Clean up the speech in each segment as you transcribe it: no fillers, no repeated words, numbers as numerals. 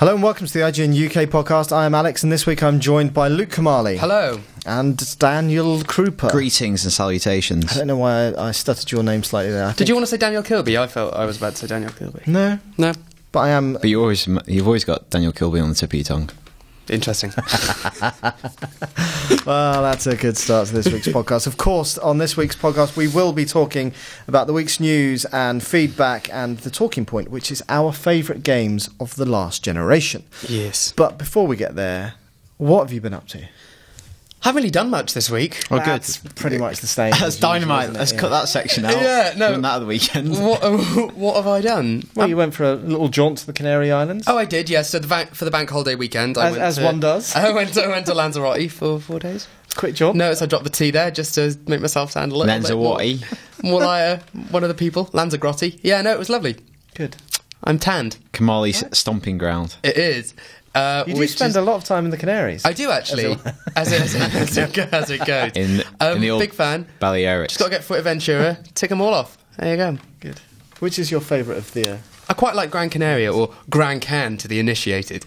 Hello and welcome to the ign-uk podcast. I am Alex, and this week I'm joined by Luke Kamali. Hello. And Daniel Krupa. Greetings and salutations. I don't know why I stuttered your name slightly there. Did you want to say Daniel Kilby? I felt I was about to say Daniel Kilby. No. But I am... But you've always got Daniel Kilby on the tip of your tongue. Interesting. Well, that's a good start to this week's podcast. Of course, on this week's podcast, we will be talking about the week's news and feedback and the talking point, which is our favourite games of the last generation. Yes. But before we get there, what have you been up to? Haven't really done much this week. Oh, good. That's pretty much the same. That's dynamite. Let's cut that section out. Yeah, no. From that of the weekend. What have I done? Well, you went for a little jaunt to the Canary Islands. Oh, I did, yes. So for the bank holiday weekend, As one does. I went to Lanzarote for 4 days. Quick jaunt. No, so I dropped the T there just to make myself sound a little bit more like one of the people. Lanzarote. Yeah, no, it was lovely. Good. I'm tanned. Kamali's stomping ground. It is. You do spend a lot of time in the Canaries. I do actually, as it goes. In the old big fan. Balearics. Just got to get Fuerteventura, tick them all off. There you go. Good. Which is your favourite of the... I quite like Gran Canaria, or Gran Can to the initiated.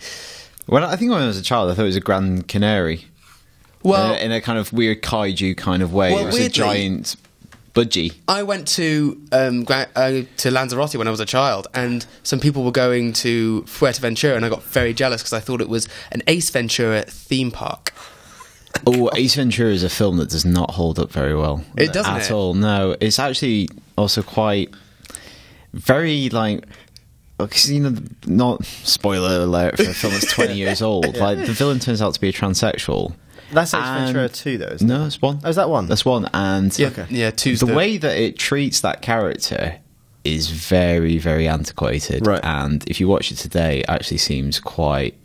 Well, I think when I was a child, I thought it was a Grand Canary. Well, in a kind of weird kaiju kind of way. Well, it was weirdly, a giant budgie. I went to Lanzarote when I was a child, and some people were going to Fuerteventura, and I got very jealous because I thought it was an Ace Ventura theme park. Oh, Ace Ventura is a film that does not hold up very well. It doesn't at all. No, it's actually also quite very like. Because, you know, not spoiler alert for a film that's 20 years old. Like, the villain turns out to be a transsexual. That's Ace Ventura 2, though, isn't it? No, it's one. Oh, is that one? That's one. And Yeah, two's the way that it treats that character is very, very antiquated. Right. And if you watch it today, it actually seems quite...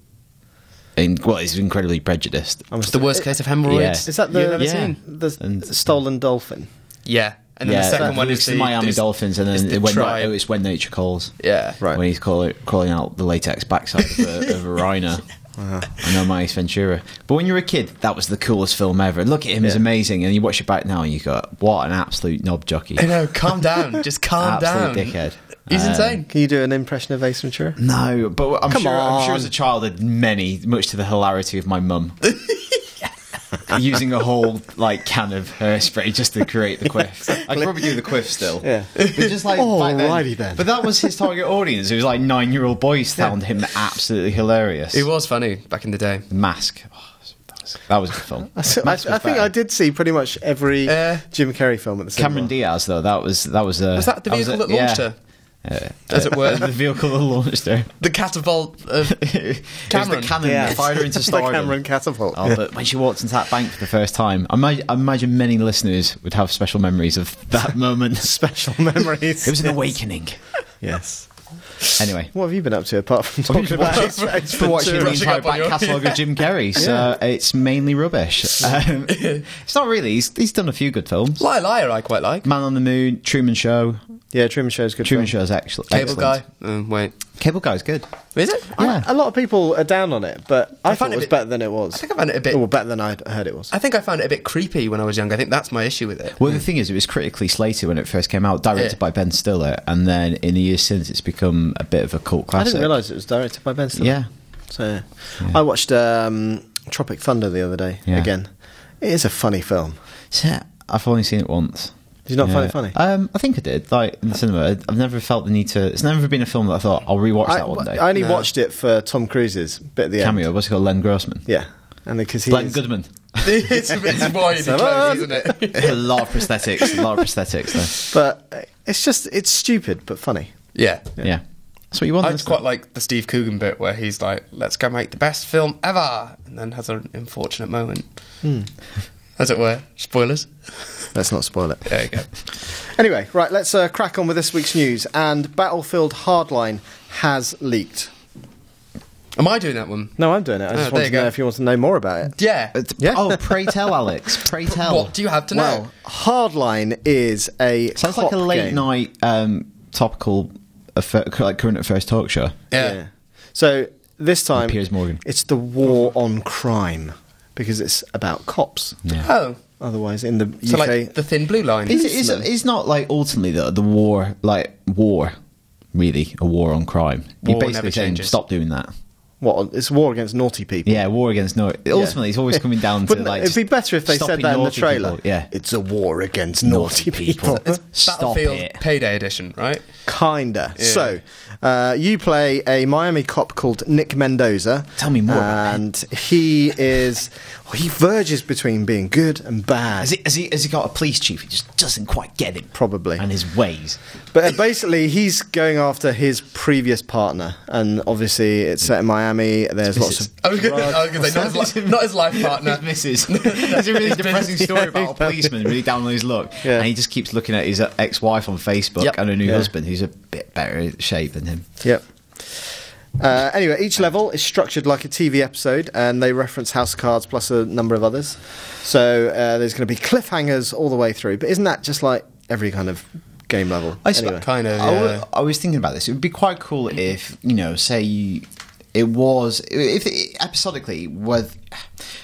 it's incredibly prejudiced. It's the worst case of hemorrhoids. Yeah. Is that the Stolen Dolphin? Yeah. And then the second one is the Miami Dolphins, and then it's When Nature Calls. Yeah. Right. When he's crawling out the latex backside of a rhino. I know my Ace Ventura. But when you were a kid, that was the coolest film ever. Look at him, he's amazing. And you watch it back now and you go, what an absolute knob jockey. I know, calm down. Just calm down. Absolute dickhead. He's insane. Can you do an impression of Ace Ventura? No, but I'm Come sure on. as a child I had many, much to the hilarity of my mum. Using a whole can of hairspray just to create the quiff. I could probably do the quiff still. Yeah. But just back Alrighty then. But that was his target audience. It was like 9-year-old boys found him absolutely hilarious. It was funny back in the day. The Mask. That was a good film. I think I did see pretty much every Jim Carrey film at the cinema. Cameron Diaz, though, that was Was that the vehicle that launched her? As it were. The vehicle that launched her. The catapult of Cameron. It was the cannon that fired her into stardom. The Cameron catapult. Oh, but when she walked into that bank for the first time, I imagine many listeners would have special memories of that moment. Special memories. It was an awakening. Yes. Anyway, what have you been up to apart from talking about Ace for watching the Ventura? entire back catalogue of Jim Carrey? So it's mainly rubbish. It's not really. He's done a few good films. Liar, I quite like. Man on the Moon, Truman Show. Yeah, Truman Show's good. Truman Show's excellent. Cable Guy. Wait. Cable Guy's good. Is it? Yeah. A lot of people are down on it, but I thought it was better than it was. I think I found it a bit... Well, better than I heard it was. I think I found it a bit creepy when I was young. I think that's my issue with it. Well, the thing is, it was critically slated when it first came out, directed by Ben Stiller, and then in the years since, it's become a bit of a cult classic. I didn't realise it was directed by Ben Stiller. Yeah. So, I watched Tropic Thunder the other day, again. It is a funny film. Yeah, I've only seen it once. Did you not find it funny? I think I did. Like, in the cinema, I've never felt the need to... It's never been a film that I thought, I'll rewatch that one day. I only watched it for Tom Cruise's bit at the Cameo, end. what's it called? Len Grossman. Yeah. And because Glenn Goodman. It's wide, isn't it? A lot of prosthetics there. But it's stupid, but funny. Yeah. That's what you want. I just quite like the Steve Coogan bit where he's like, let's go make the best film ever, and then has an unfortunate moment. As it were. Spoilers. Let's not spoil it. There you go. Anyway, right, let's crack on with this week's news. And Battlefield Hardline has leaked. Am I doing that one? No, I'm doing it. I just want to know if you want to know more about it. Yeah. Oh, pray tell, Alex. Pray tell. What do you have to know? Well, Hardline is a sounds like a late night topical, current affairs talk show. Yeah. So this time, Piers Morgan. It's the war on crime because it's about cops. Yeah. Oh. Otherwise, in the UK, so like the thin blue line. It's not like ultimately the war, really a war on crime. War You're basically never saying changes. stop doing that. What? It's a war against naughty people. Yeah, war against ultimately, it's always coming down to like. It'd be better if they said that in the trailer. People. Yeah, it's a war against naughty people. It's Stop Battlefield it. Payday Edition, right? Kinda. Yeah. So, you play a Miami cop called Nick Mendoza. Tell me more about And he verges between being good and bad. Has he got a police chief who just doesn't quite get it? Probably. And his ways. But basically, he's going after his previous partner, and obviously, it's set in Miami. There's lots of. I was going to say not his life partner. His missus. There's a really depressing story about a policeman really down on his luck, and he just keeps looking at his ex-wife on Facebook and a new husband who's a bit better shape than him. Yep. Anyway, each level is structured like a TV episode, and they reference House of Cards plus a number of others. So there's going to be cliffhangers all the way through. But isn't that just like every kind of game level? Anyway. Kind of. Yeah. I was thinking about this. It would be quite cool if, say episodically with.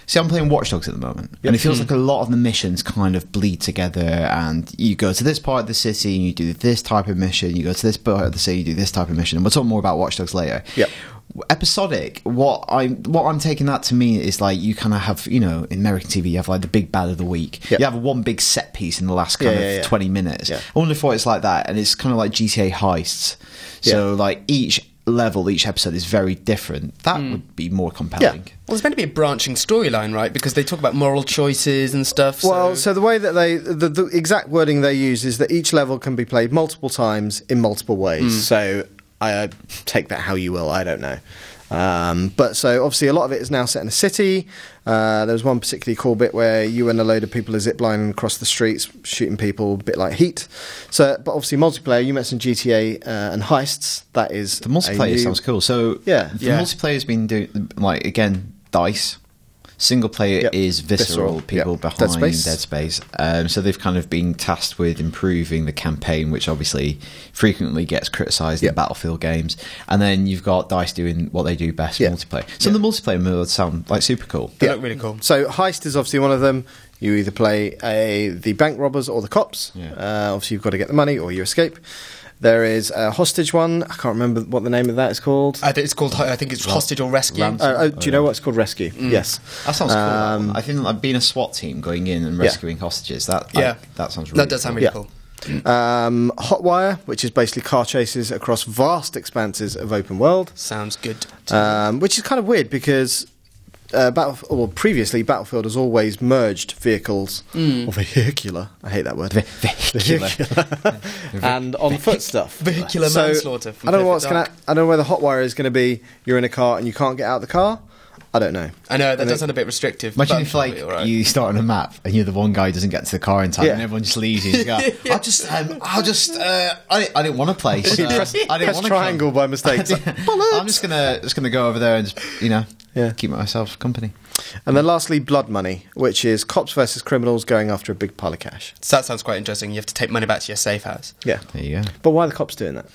See, I'm playing Watch Dogs at the moment, and it feels like a lot of the missions kind of bleed together. And you go to this part of the city, and you do this type of mission. You go to this part of the city, you do this type of mission. And we'll talk more about Watch Dogs later. Yep. Episodic. What I'm taking that to mean is like you kind of have, in American TV, you have like the big bad of the week. Yep. You have one big set piece in the last kind of 20 minutes. Yeah. I wonder if it's like that, and it's kind of like GTA heists. So like each level, each episode is very different. That would be more compelling. Well, there's meant to be a branching storyline, right? Because they talk about moral choices and stuff. Well, so the way that the exact wording they use is that each level can be played multiple times in multiple ways. So I take that how you will. I don't know. But so obviously a lot of it is now set in a city. There was one particularly cool bit where you and a load of people are ziplining across the streets, shooting people, a bit like Heat. So, but obviously multiplayer. You mentioned GTA and heists. That is The multiplayer sounds cool. So Yeah. the multiplayer's been doing DICE. Single player is Visceral, people behind Dead Space. So they've kind of been tasked with improving the campaign, which obviously frequently gets criticised in Battlefield games. And then you've got DICE doing what they do best, multiplayer. So the multiplayer modes sound like super cool. They look really cool. So Heist is obviously one of them. You either play the bank robbers or the cops. Obviously, you've got to get the money or you escape. There is a hostage one. I can't remember what the name of that is called. I think it's Hostage or Rescue. Do you know what it's called? Rescue. Yes. That sounds cool. I think like being a SWAT team going in and rescuing hostages. That sounds really That does sound really cool. Hotwire, which is basically car chases across vast expanses of open world. Sounds good. Which is kind of weird because previously Battlefield has always merged vehicles or vehicular. I hate that word. Vehicular. And on foot stuff. Vehicular manslaughter. I don't know I don't know where the Hotwire is going to be. You're in a car and you can't get out of the car. I don't know. I know that does sound a bit restrictive. Imagine if you start on a map and you're the one guy who doesn't get to the car in time, and everyone just leaves you. And you go, I didn't want to play. So I didn't press want to triangle by mistake. I'm just gonna go over there and just, keep myself company. And then lastly, Blood Money, which is cops versus criminals going after a big pile of cash. So that sounds quite interesting. You have to take money back to your safe house. Yeah, there you go. But why are the cops doing that?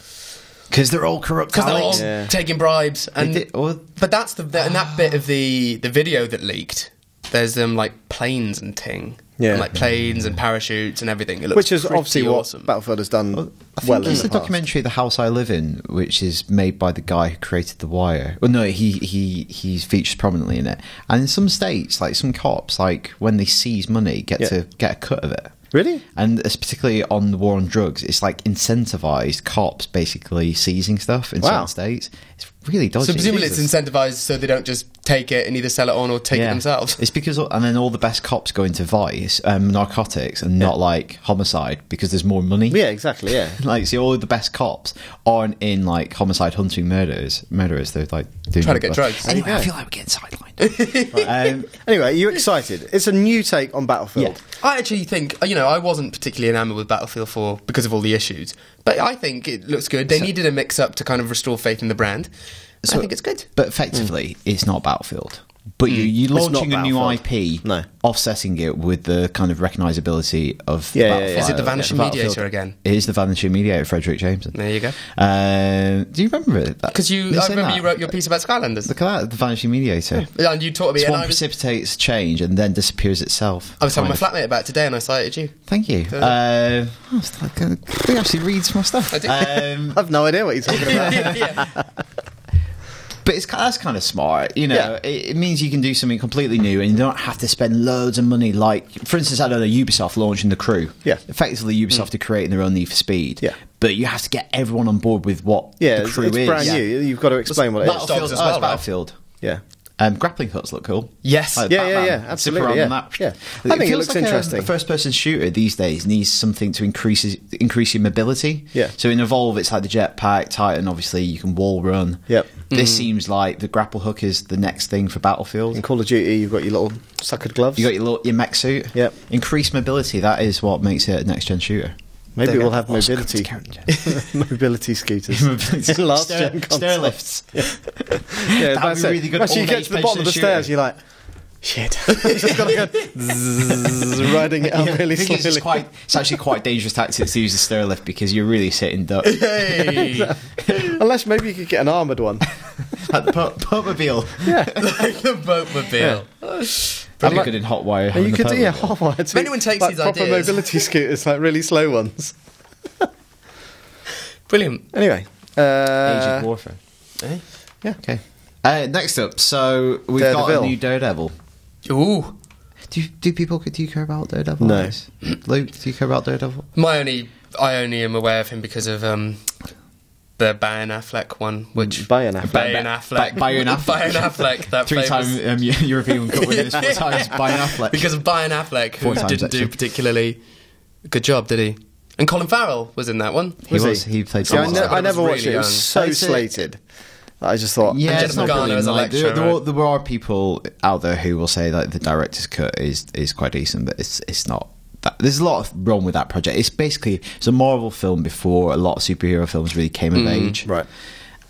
Because they're all corrupt. Because they're all taking bribes. But that's in that bit of the video that leaked. There's like planes and ting. Yeah. And like planes and parachutes and everything. It looks which is obviously awesome. what Battlefield has done I think it's the documentary The House I Live In, which is made by the guy who created The Wire. Well, no, he's featured prominently in it. And in some states, like some cops, like when they seize money, get to get a cut of it. Really? And it's particularly on the war on drugs, it's like incentivized cops basically seizing stuff in certain states. It's really dodgy. So presumably it's incentivized so they don't just take it and either sell it on or take it themselves. It's because, and then all the best cops go into vice, narcotics, and not like homicide because there's more money. Yeah, exactly. Yeah, like see, all the best cops aren't in like homicide, hunting murderers. They're like doing trying to get drugs. Anyway, I feel like we're getting sidelined. Anyway, are you excited? It's a new take on Battlefield. Yeah. I actually think, I wasn't particularly enamoured with Battlefield 4 because of all the issues, but I think it looks good. They needed a mix-up to kind of restore faith in the brand. I think it's good. But effectively, it's not Battlefield. But you're launching a new IP, offsetting it with the kind of recognisability of Battlefield. Is it the Vanishing Mediator again? It is the Vanishing Mediator, Frederick Jameson. There you go. Do you remember it? Because I remember you wrote your piece about Skylanders. The Vanishing Mediator. Yeah, and you taught me. One precipitates change and then disappears itself. I was telling my flatmate about it today and I cited you. Thank you. He actually reads my stuff. I do. I've no idea what you're talking about. But that's kind of smart, you know. Yeah. It means you can do something completely new, and you don't have to spend loads of money. Like, for instance, I don't know, Ubisoft launching The Crew. Yeah, effectively, Ubisoft are creating their own Need for Speed. Yeah, but you have to get everyone on board with what The Crew is. It's brand new. You've got to explain what it is. Battlefield as well, right? Battlefield. Yeah. Grappling hooks look cool. Yes. Like yeah, absolutely. Yeah. I think it looks interesting. A first-person shooter these days needs something to increase your mobility. Yeah. So in Evolve, it's like the jetpack. Titan, obviously, you can wall run. Yep. This seems like the grapple hook is the next thing for Battlefield. In Call of Duty, you've got your little suckered gloves. You got your mech suit. Yep. Increased mobility. That is what makes it a next-gen shooter. Maybe we'll have mobility scooters. Last gen stair lifts. Yeah, that'd be really good. Actually, you get to the bottom of the stairs, you're like, shit. Just got to go riding it up really slowly. It's actually quite dangerous tactics to use the stair lift because you're really sitting duck. Hey. Unless maybe you could get an armoured one. Like the boatmobile. Yeah. Like the boatmobile. Yeah. Pretty good in Hotwire. And you could do Hotwire too. If anyone takes like these proper ideas, mobility scooters, like really slow ones. Brilliant. Anyway, Age of Warfare. Yeah. Okay. Next up, so we've got a new Daredevil. Ooh. Do you care about Daredevil? No. Luke, do you care about Daredevil? I only am aware of him because of the Ben Affleck one, which Ben Affleck. That three-time European Cup winner, 4 times Ben Affleck. Because of Ben Affleck, who didn't do particularly good job, did he? And Colin Farrell was in that one. He played. See, I never watched it. It was so slated. I just thought, yeah, it's not brilliant. Like, there are people out there who will say that the director's cut is quite decent, but it's not. There's a lot wrong with that project. It's a Marvel film before a lot of superhero films really came of age, right?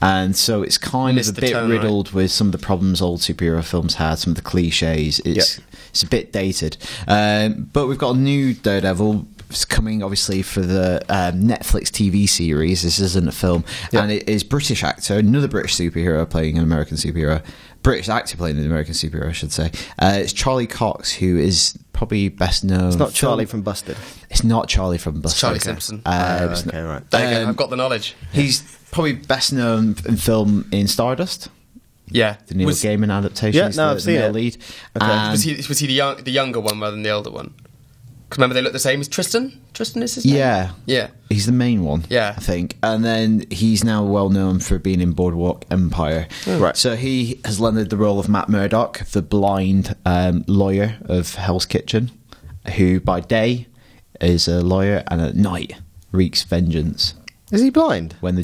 And so it's kind of a bit riddled with some of the problems old superhero films had, some of the cliches. It's a bit dated, but we've got a new Daredevil. It's coming obviously for the Netflix TV series. This isn't a film, and it is British actor, another British superhero playing an American superhero. British actor playing an American superhero, I should say. It's Charlie Cox, who is probably best known. It's not Charlie from Busted. It's not Charlie from Busted. It's Charlie Simpson. Okay, right. There you go. I've got the knowledge. He's probably best known in film in Stardust. Yeah, the Neil Gaiman adaptation. I've seen it. Lead. Okay. Was he the younger one rather than the older one? Because remember, they look the same. Is Tristan? Tristan is his name? Yeah. He's the main one, I think. And then he's now well known for being in Boardwalk Empire. Right. So he has landed the role of Matt Murdock, the blind lawyer of Hell's Kitchen, who by day is a lawyer and at night wreaks vengeance. Is he blind? When the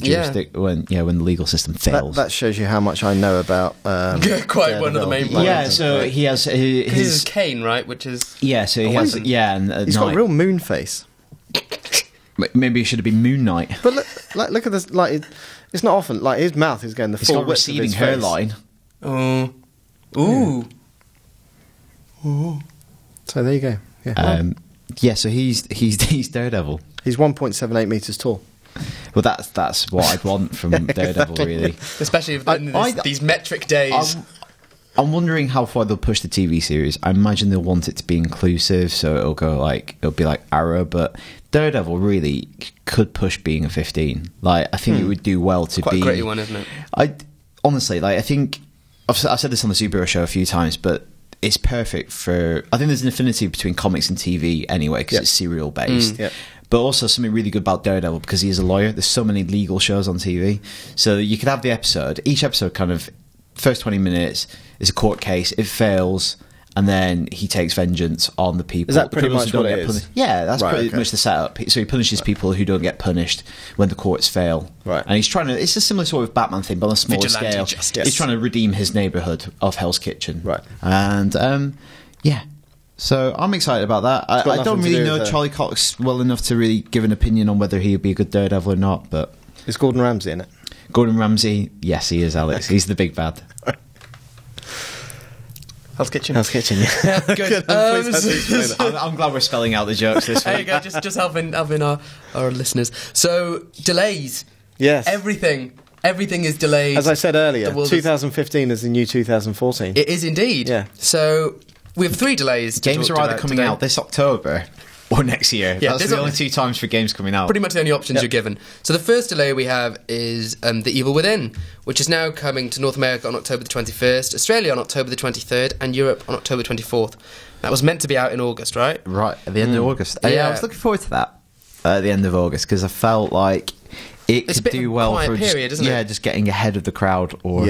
when the legal system fails. That shows you how much I know about. Quite one of the main. Yeah, so he has his cane, right? Which is so he has and he's got a real moon face. Maybe it should have been Moon Knight. But look at this. Like it's not often. Like his mouth is going the full width of his hairline. Ooh. So there you go. Yeah. So he's Daredevil. He's 1.78 meters tall. Well, that's what I'd want from Daredevil, really. Especially in these metric days. I'm wondering how far they'll push the TV series. I imagine they'll want it to be inclusive, so it'll be like Arrow, but Daredevil really could push being a 15. Like, I think it would do well to quite be a gritty one, isn't it? Honestly, I think I've said this on the superhero show a few times, but it's perfect for. I think there's an affinity between comics and TV anyway because it's serial based. But also something really good about Daredevil because he is a lawyer. There's so many legal shows on TV, so you could have the episode. Each episode, kind of first 20 minutes is a court case. It fails, and then he takes vengeance on the people. Is that pretty much what it is? Yeah, that's pretty much the setup. So he punishes people who don't get punished when the courts fail. Right. And he's trying to. It's a similar sort of Batman thing, but on a smaller scale. Justice. He's trying to redeem his neighborhood of Hell's Kitchen. Right. And so I'm excited about that. I don't really know Charlie Cox well enough to really give an opinion on whether he would be a good Daredevil or not. But is Gordon Ramsay in it? Gordon Ramsay, yes, he is. Alex, he's the big bad. Hell's Kitchen. Yeah, good. I'm glad we're spelling out the jokes this week. There you go. Just helping our listeners. So delays. Yes. Everything is delayed. As I said earlier, 2015 is the new 2014. It is indeed. Yeah. So we have 3 delays. Games are either coming out this October or next year. Yeah, that's the only 2 times for games coming out. Pretty much the only options you're given. So the first delay we have is The Evil Within, which is now coming to North America on October the 21st, Australia on October the 23rd, and Europe on October 24th. That was meant to be out in August, right? Right, at the end of August. Yeah, I was looking forward to that at the end of August, because I felt like it could do well for period, isn't it? just getting ahead of the crowd. Or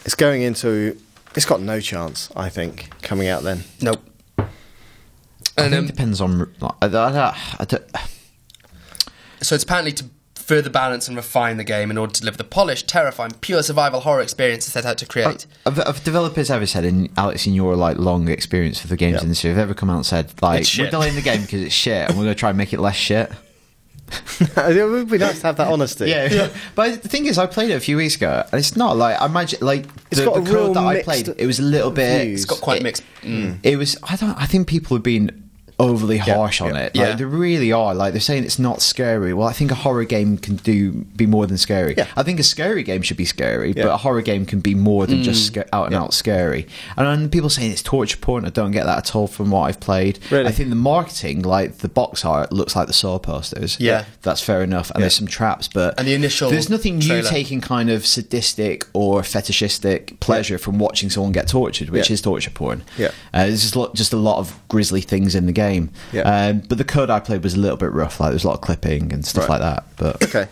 it's going into... It's got no chance, I think, coming out then. Nope. I think it depends on... So it's apparently to further balance and refine the game in order to deliver the polished, terrifying, pure survival horror experience it's set out to create. Have developers ever said, Alex, in your long experience with the games industry, have ever come out and said, we're delaying the game because it's shit and we're going to try and make it less shit? It would be nice to have that honesty. Yeah. But the thing is, I played it a few weeks ago, and it's not like... I imagine, it's got the code that I played, it was a little bit... It's got quite mixed... It was... I think people have been overly harsh on it. They really are. They're saying it's not scary. Well, I think a horror game can be more than scary. I think a scary game should be scary, but a horror game can be more than just out and out scary. And then people saying it's torture porn. I don't get that at all from what I've played. Really? I think the marketing, the box art, looks like the Saw posters. That's fair enough. And there's some traps, but and the initial there's nothing trailer. you taking kind of sadistic or fetishistic pleasure from watching someone get tortured, which is torture porn. There's just a lot of grisly things in the game. But the code I played was a little bit rough. There's a lot of clipping and stuff like that. But okay,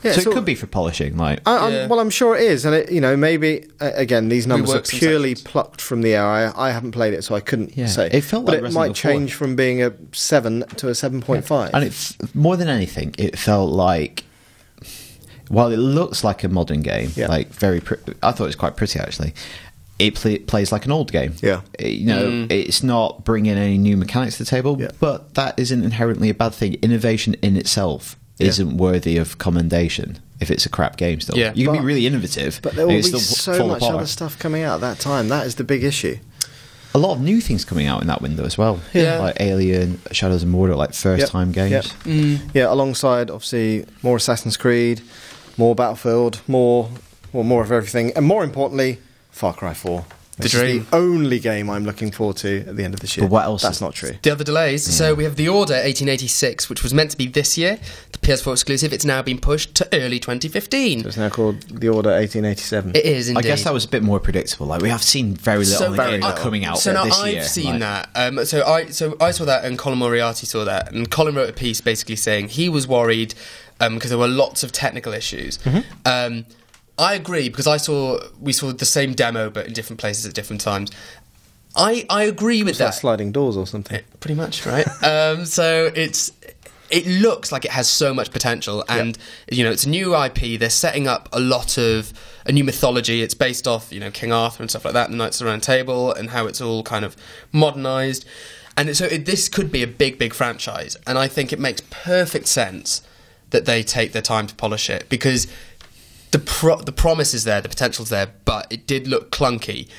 so it could be for polishing. Well, I'm sure it is, and maybe again these numbers are purely plucked from the air. I haven't played it, so I couldn't say. It felt but like it might change from being a 7 to a 7.5. And more than anything, it felt like, while it looks like a modern game, very, I thought it was quite pretty actually. It plays like an old game. It's not bringing any new mechanics to the table, but that isn't inherently a bad thing. Innovation in itself isn't worthy of commendation if it's a crap game still. You can be really innovative, but there will be so much other stuff coming out at that time. That is the big issue. A lot of new things coming out in that window as well. Like Alien, Shadows of Mordor, first-time games. Alongside, obviously, more Assassin's Creed, more Battlefield, more of everything, and more importantly... Far Cry 4. This is the only game I'm looking forward to at the end of this year. But what else? That's not true. The other delays. So we have The Order 1886, which was meant to be this year, the PS4 exclusive. It's now been pushed to early 2015. So it's now called The Order 1887. It is indeed. I guess that was a bit more predictable. We have seen very little coming out this year. So I've seen that. So I saw that, and Colin Moriarty saw that, and Colin wrote a piece basically saying he was worried because there were lots of technical issues. I agree, because we saw the same demo but in different places at different times. I agree with that. Like sliding doors or something. Pretty much, right? So it looks like it has so much potential, and it's a new IP. They're setting up a new mythology. It's based off King Arthur and stuff like that, and the Knights of the Round Table, and how it's all kind of modernised. And so this could be a big franchise, and I think it makes perfect sense that they take their time to polish it, because the promise is there, the potential's there, but it did look clunky,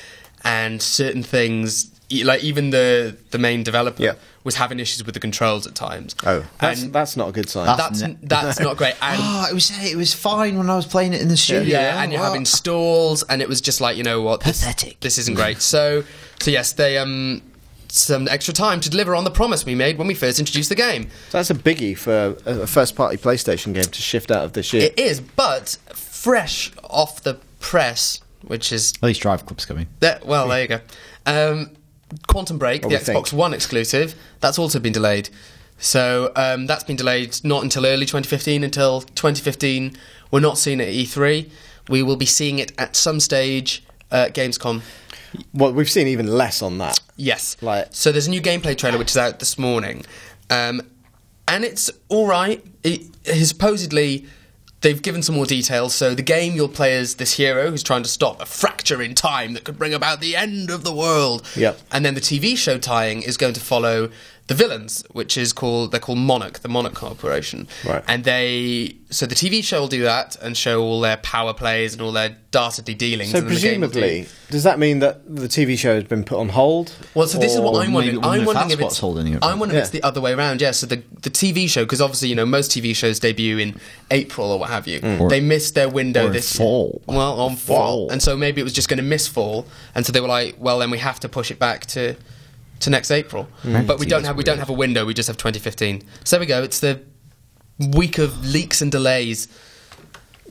and certain things, like even the main developer was having issues with the controls at times. That's not a good sign. That's not great. And it was fine when I was playing it in the studio. And you're having stalls, and it was just like, pathetic. This isn't great. So yes, they some extra time to deliver on the promise we made when we first introduced the game. So that's a biggie for a first-party PlayStation game to shift out of this year. It is, but fresh off the press, which is... At least Drive Club's coming. There you go. Quantum Break, the Xbox One exclusive, that's also been delayed. So that's been delayed not until early 2015, until 2015. We're not seeing it at E3. We will be seeing it at some stage at Gamescom. Well, we've seen even less on that. Yes. So there's a new gameplay trailer which is out this morning. And it's all right. It supposedly... They've given some more details. So the game you'll play as this hero who's trying to stop a fracture in time that could bring about the end of the world. And then the TV show tying is going to follow the villains, which is called Monarch, the Monarch Corporation. And so the TV show will do that and show all their power plays and all their dastardly dealings. So presumably, does that mean that the TV show has been put on hold? Well, so this is what I'm wondering. I'm wondering if it's the other way around. So the TV show, because obviously most TV shows debut in April or what have you. They missed their window this fall. Well, on fall, and so maybe it was just going to miss fall, and so they were like, well, then we have to push it back to to next April. But we don't have a window. We just have 2015. So there we go. It's the week of leaks and delays.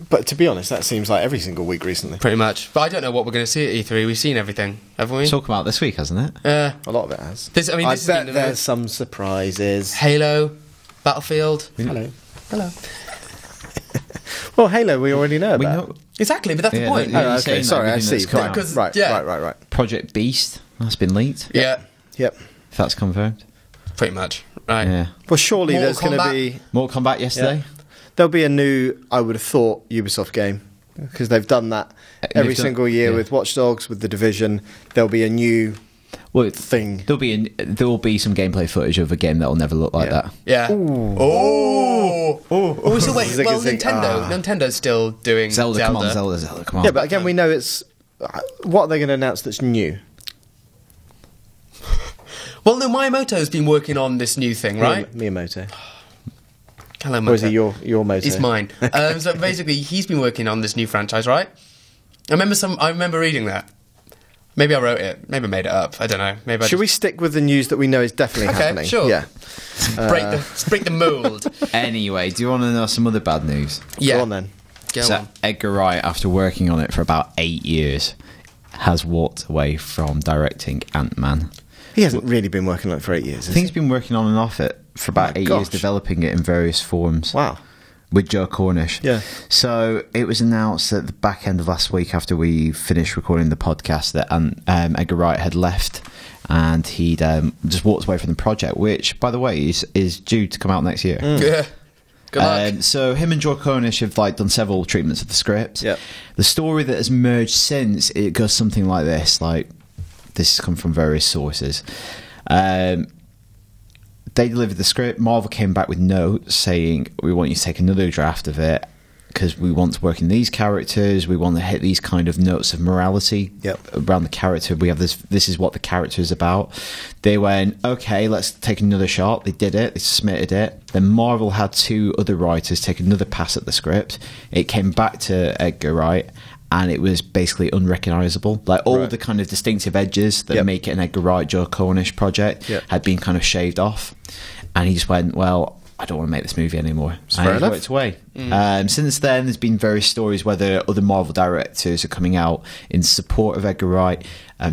But to be honest, that seems like every single week recently. Pretty much. But I don't know what we're going to see at E3. We've seen everything, haven't we? It's all come out this week, hasn't it? A lot of it has. I bet there's some surprises. Halo, Battlefield. Hello. Hello. Well, Halo we already know about. Exactly, but that's the point. Okay, sorry, I see. Right. Project Beast, that's been leaked. Yeah. Yep. If that's confirmed. Pretty much. Right. Yeah. Well, surely Mortal there's going to Kombat. be... Mortal Kombat yesterday. Yeah. There'll be a new, I would have thought, Ubisoft game. Because they've done that every single year with Watch Dogs, with The Division. There'll be a new thing. There will be some gameplay footage of a game that will never look like that. Yeah. Ooh. Oh, so wait, well, Nintendo's still doing Zelda, come on, Zelda, come on. Yeah, but again, we know it's... What are they going to announce that's new? Well, no, Miyamoto's been working on this new thing, right? Miyamoto. Hello, Or is it your moto? It's mine. So basically, he's been working on this new franchise, right? I remember reading that. Maybe I wrote it. Maybe I made it up. I don't know. Should we stick with the news that we know is definitely happening? Okay, sure. Yeah. Break the mold. Anyway, do you want to know some other bad news? Yeah. Go on then. Go on. Edgar Wright, after working on it for about 8 years, has walked away from directing Ant-Man. He hasn't really been working on it for 8 years. I think he's been working on and off it for about 8 years, developing it in various forms. Wow. With Joe Cornish. Yeah. So it was announced at the back end of last week, after we finished recording the podcast, that Edgar Wright had left and he'd just walked away from the project, which, by the way, is due to come out next year. Yeah. Good luck. So him and Joe Cornish have done several treatments of the script. Yep. The story that has emerged since, it goes something like this. This has come from various sources. They delivered the script. Marvel came back with notes saying, we want you to take another draft of it because we want to work in these characters. We want to hit these kind of notes of morality around the character. We have this is what the character is about. They went, okay, let's take another shot. They did it. They submitted it. Then Marvel had 2 other writers take another pass at the script. It came back to Edgar Wright, and it was basically unrecognisable. All the kind of distinctive edges that make it an Edgar Wright, Joe Cornish project had been kind of shaved off. And he just went, well, I don't want to make this movie anymore. And he worked away. Since then, there's been various stories whether other Marvel directors are coming out in support of Edgar Wright.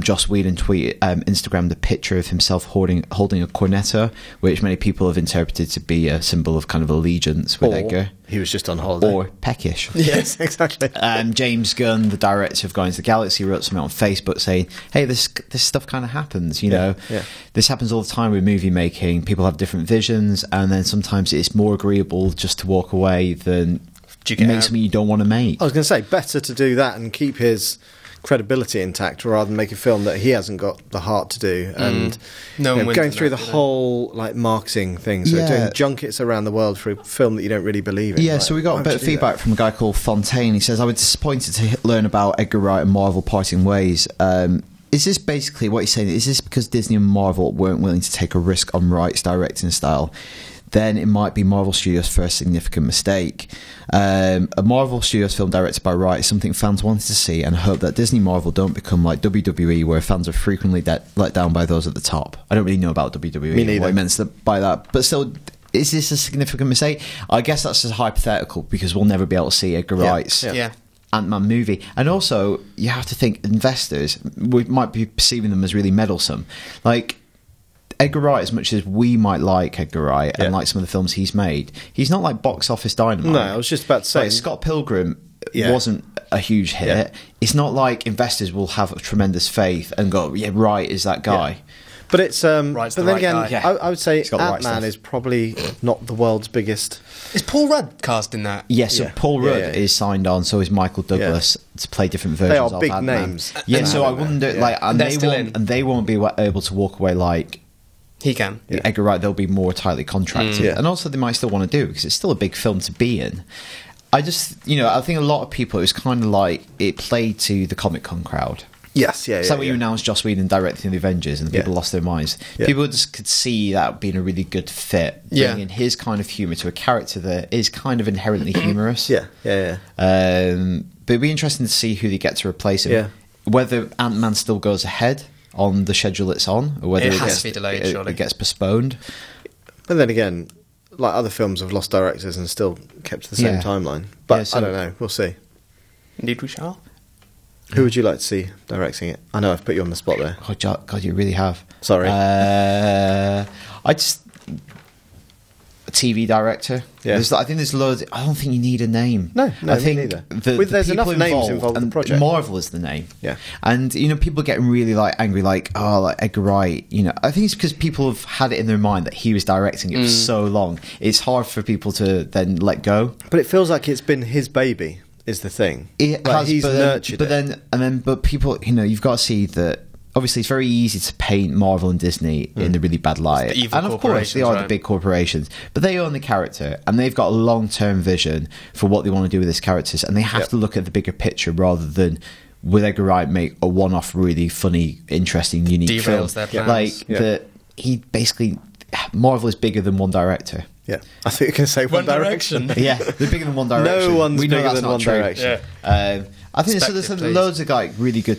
Joss Whedon Instagrammed a picture of himself holding a cornetto, which many people have interpreted to be a symbol of kind of allegiance with Edgar. He was just on holiday. Or peckish. Yes, exactly. James Gunn, the director of Guardians of the Galaxy, wrote something on Facebook saying, hey, this stuff kind of happens, you know. Yeah. This happens all the time with movie making. People have different visions, and then sometimes it's more agreeable just to walk away than make something you don't want to make. I was going to say, better to do that and keep his credibility intact rather than make a film that he hasn't got the heart to do. And going through the whole marketing thing, so doing junkets around the world for a film that you don't really believe in. Yeah, so we got a bit of feedback from a guy called Fontaine. He says, I was disappointed to learn about Edgar Wright and Marvel parting ways. Is this basically what he's saying? Is this because Disney and Marvel weren't willing to take a risk on Wright's directing style? Then it might be Marvel Studios' first significant mistake. A Marvel Studios film directed by Wright is something fans wanted to see, and hope that Disney Marvel don't become like WWE, where fans are frequently let down by those at the top. I don't really know about WWE. Me neither. What he meant by that. But still, is this a significant mistake? I guess that's just hypothetical, because we'll never be able to see Edgar Wright's Ant-Man movie. And also, you have to think, investors, we might be perceiving them as really meddlesome. Edgar Wright, as much as we might like Edgar Wright and like some of the films he's made, he's not like box office dynamite. No, I was just about to say. Scott Pilgrim wasn't a huge hit. Yeah. It's not like investors will have a tremendous faith and go, yeah, Wright is that guy. Yeah. But it's but then again, I would say Ant-Man is probably not the world's biggest. Is Paul Rudd cast in that? Yes, so Paul Rudd is signed on, so is Michael Douglas to play different versions of Ant-Man. They are big names. Yeah, so I wonder, and they won't be able to walk away like he can. Edgar Wright, they'll be more tightly contracted. And also they might still want to do it because it's still a big film to be in. I just, I think a lot of people, it was kind of like it played to the Comic-Con crowd. Yes, It's like when you announced Joss Whedon directing the Avengers and the people lost their minds. People just could see that being a really good fit, bringing his kind of humour to a character that is kind of inherently humorous. But it'd be interesting to see who they get to replace him. Whether Ant-Man still goes ahead on the schedule it's on, or whether It has to be delayed, surely. it gets postponed. But then again, like other films have lost directors and still kept to the same Yeah. timeline. But Yeah, so- I don't know. We'll see. Indeed, we shall. Who would you like to see directing it? I know I've put you on the spot there. Oh, God, you really have. Sorry. I just a TV director. Yeah. I think there's loads. I don't think you need a name. No, I me think neither. the There's people enough names involved in the and project. Marvel is the name. Yeah. And people getting really angry, like Edgar Wright. I think it's because people have had it in their mind that he was directing it for so long. It's hard for people to then let go. But it feels like it's been his baby, is the thing. It Like, has, he's but nurtured it. but people, you've got to see that. Obviously, it's very easy to paint Marvel and Disney in a really bad light. the evil And of course, they corporations, are right? the big corporations. But they own the character, and they've got a long-term vision for what they want to do with these characters. And they have Yep. to look at the bigger picture rather than, with Edgar Wright, make a one-off, really funny, interesting, unique Derails film. their plans. Like, Yeah. he basically... Marvel is bigger than one director. Yeah. I think you can say One Direction. Yeah, they're bigger than One Direction. No one's We know bigger that's than not One true. Direction. I think so. Perspective, There's please. loads of really good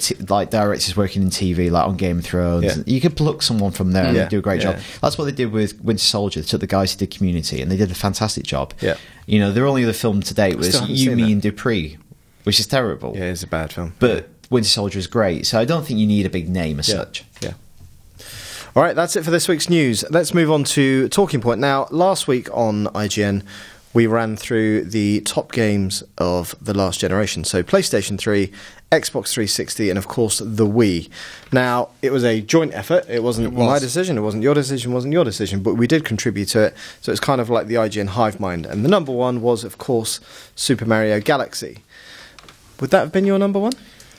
directors working in TV, like on Game of Thrones. Yeah. You could pluck someone from there and Yeah. they do a great job. Yeah. That's what they did with Winter Soldier. They took the guys who did Community, and they did a fantastic job. Yeah. Their only other film to date was still haven't You, seen Me, that. and Dupree, which is terrible. Yeah, it's a bad film. But Winter Soldier is great, so I don't think you need a big name as Yeah. such. Yeah. All right, that's it for this week's news. Let's move on to Talking Point. Now, last week on IGN, we ran through the top games of the last generation. So PlayStation 3, Xbox 360, and of course the Wii. Now, it was a joint effort. It wasn't my decision. It wasn't your decision. It wasn't your decision. But we did contribute to it. So it's kind of like the IGN hive mind. And the number one was, of course, Super Mario Galaxy. Would that have been your number one?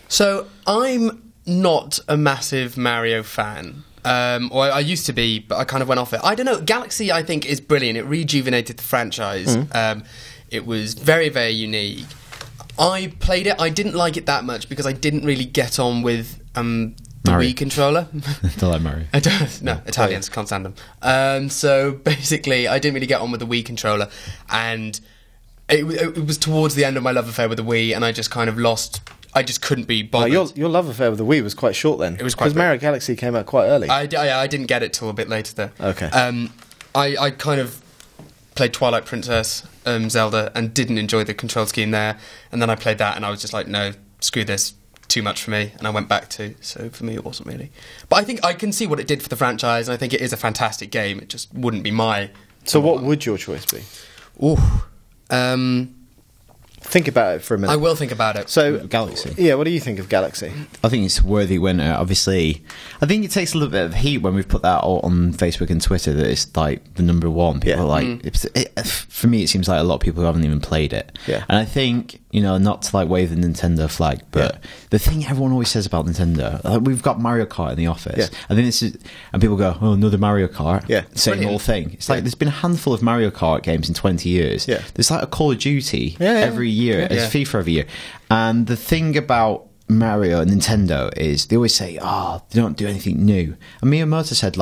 So I'm not a massive Mario fan. Or I used to be, but I kind of went off it. I don't know. Galaxy, I think, is brilliant. It rejuvenated the franchise. It was very, very unique. I played it. I didn't like it that much because I didn't really get on with the Mario. Wii controller. Don't like Mario. I don't. No, Italians can't stand them. So basically, I didn't really get on with the Wii controller, and it was towards the end of my love affair with the Wii, and I just kind of lost. I just couldn't be bothered. Your love affair with the Wii was quite short then. It was quite because Mario Galaxy came out quite early. I didn't get it till a bit later though. Okay. I kind of played Twilight Princess, Zelda, and didn't enjoy the control scheme there. And then I played that, and I was just like, no, screw this, too much for me. And I went back to. So for me, it wasn't really. But I think I can see what it did for the franchise, and I think it is a fantastic game. It just wouldn't be my. So what would your choice be? Ooh. Think about it for a minute. I will think about it. So Galaxy. Yeah, what do you think of Galaxy? I think it's a worthy winner. Obviously, I think it takes a little bit of heat when we've put that all on Facebook and Twitter that it's like the number one. People are like, for me, it seems like a lot of people who haven't even played it. Yeah. And I think, not to like wave the Nintendo flag, but the thing everyone always says about Nintendo, we've got Mario Kart in the office. Yeah. I think this is, and people go, oh, another Mario Kart. Yeah. Same Brilliant. whole thing. It's like there's been a handful of Mario Kart games in 20 years. Yeah. There's like a Call of Duty Yeah, yeah. every year. Yeah. It's FIFA every year. And the thing about Mario and Nintendo is they always say, they don't do anything new. And Miyamoto said,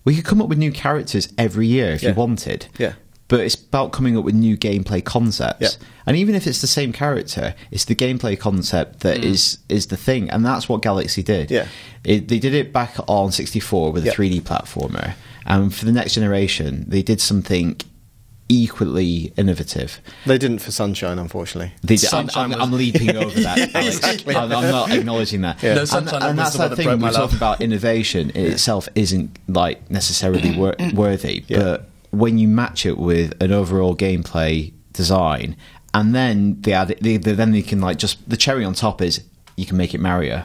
we could come up with new characters every year if you wanted. Yeah. But it's about coming up with new gameplay concepts. Yeah. And even if it's the same character, it's the gameplay concept that is the thing. And that's what Galaxy did. Yeah. They did it back on 64 with a 3D platformer. And for the next generation, they did something equally innovative. They didn't for Sunshine, unfortunately. They did. Sunshine I'm leaping over that, Alex. Exactly. I'm not acknowledging that. Yeah. No, Sunshine and was that's the one that that thing broke when my we talk love. about innovation in itself isn't necessarily worthy, but when you match it with an overall gameplay design, and then they can just the cherry on top is you can make it Mario,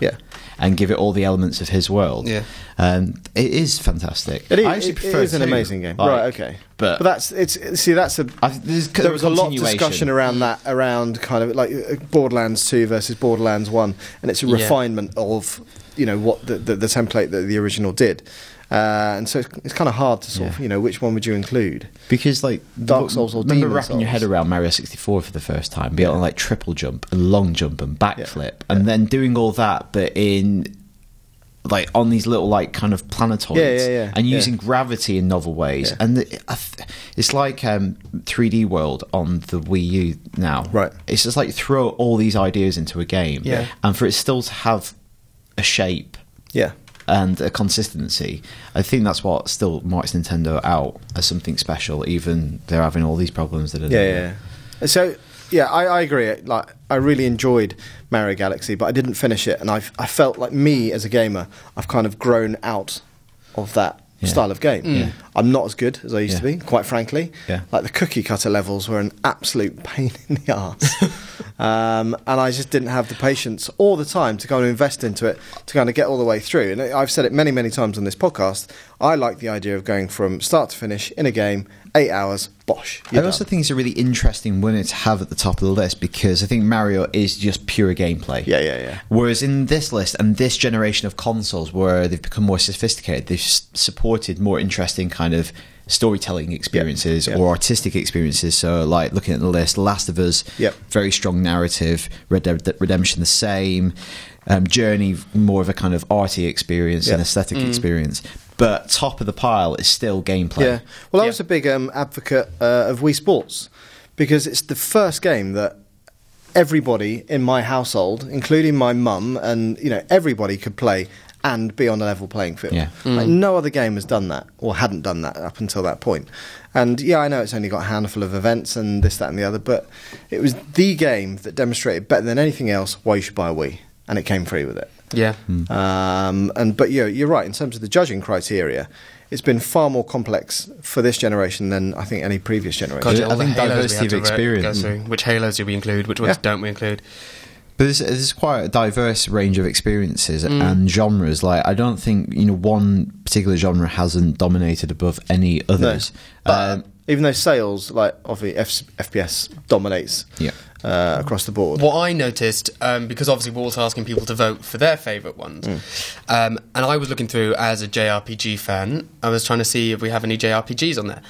and give it all the elements of his world. Yeah. It is fantastic. It is, I actually prefer it is an 2. amazing game. Like, Right, okay. But that's it's that's a there was a lot of discussion around that, around kind of like Borderlands 2 versus Borderlands 1, and it's a refinement of what the template that the original did. And so it's kind of hard to sort of, which one would you include? Because Dark Souls or remember Demon wrapping your Souls? head around Mario 64 for the first time, be able to triple jump and long jump and backflip, and then doing all that, but in on these little kind of planetoids, and using gravity in novel ways, and it's like 3D World on the Wii U now. Right. It's just throw all these ideas into a game, Yeah. and for it still to have a shape. Yeah. and a consistency. I think that's what still marks Nintendo out as something special, even they're having all these problems that are Yeah. So, yeah, I agree. Like, I really enjoyed Mario Galaxy, but I didn't finish it, and I felt like me as a gamer, I've kind of grown out of that style of game. Yeah. I'm not as good as I used to be, quite frankly. Yeah. Like, the cookie cutter levels were an absolute pain in the arse. And I just didn't have the patience or the time to kind of invest into it to kind of get all the way through. And I've said it many, many times on this podcast, I like the idea of going from start to finish in a game, 8 hours, bosh. I also think it's a really interesting winner to have at the top of the list, because I think Mario is just pure gameplay. Yeah. Whereas in this list and this generation of consoles, where they've become more sophisticated, they've supported more interesting kind of storytelling experiences or artistic experiences. So, like, looking at the list, Last of Us, very strong narrative, Red Dead Redemption the same, Journey, more of a kind of arty experience and aesthetic experience. But top of the pile is still gameplay. Yeah. Well, I was a big advocate of Wii Sports, because it's the first game that everybody in my household, including my mum, and everybody could play and be on a level playing field. Yeah. Like, no other game has done that, or hadn't done that up until that point. And I know it's only got a handful of events and this, that and the other, but it was the game that demonstrated better than anything else why you should buy a Wii, and it came free with it. Yeah. But you're right, in terms of the judging criteria, it's been far more complex for this generation than I think any previous generation. God, I think diversity of experience. Go through. Which Halos do we include? Which ones don't we include? But there's quite a diverse range of experiences and genres. Like, I don't think one particular genre hasn't dominated above any others. No. Even though sales, like obviously FPS dominates across the board. What I noticed, because obviously we're also asking people to vote for their favourite ones, and I was looking through as a JRPG fan, I was trying to see if we have any JRPGs on there,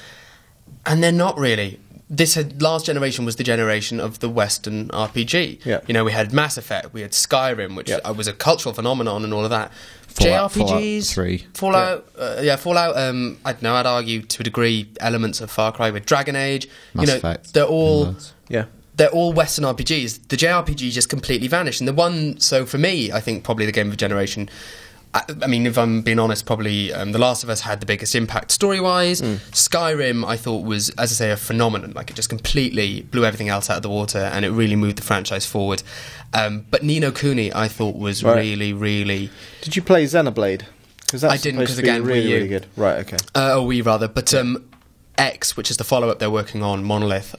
and they're not really. Last generation was the generation of the Western RPG. Yeah. We had Mass Effect, we had Skyrim, which was a cultural phenomenon and all of that. Fallout JRPGs, 3. Fallout. Fallout. I don't know. I'd argue to a degree elements of Far Cry with Dragon Age. Mass Effect. They're all. Yeah. They're all Western RPGs. The JRPG just completely vanished. And the one, so for me, I think probably the game of a generation. I mean, if I'm being honest, probably The Last of Us had the biggest impact story-wise. Skyrim, I thought, was, as I say, a phenomenon. Like, it just completely blew everything else out of the water, and it really moved the franchise forward. But Ni no Kuni, I thought, was really, really... Did you play Xenoblade? Because that's I didn't, because again, really, really good. Right, okay. Wii, rather. But X, which is the follow-up they're working on, Monolith...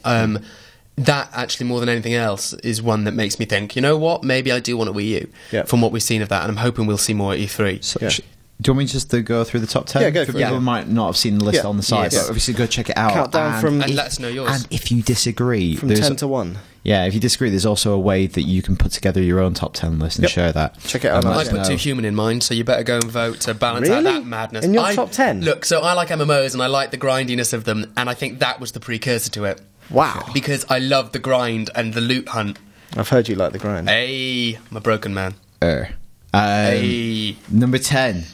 that actually, more than anything else, is one that makes me think, you know what, maybe I do want a Wii U from what we've seen of that, and I'm hoping we'll see more at E3. So, do you want me just to go through the top 10? Yeah, go for people who might not have seen the list on the site, but obviously go check it out. Countdown from... And let us know yours. And if you disagree... From 10 to 1. Yeah, if you disagree, there's also a way that you can put together your own top 10 list and share that. Check it out. I put Too Human in mind, so you better go and vote to balance out that madness. In your top 10? Look, so I like MMOs and I like the grindiness of them, and I think that was the precursor to it. Wow. Because I love the grind and the loot hunt. I've heard you like the grind. Hey, I'm a broken man. Hey. Number 10.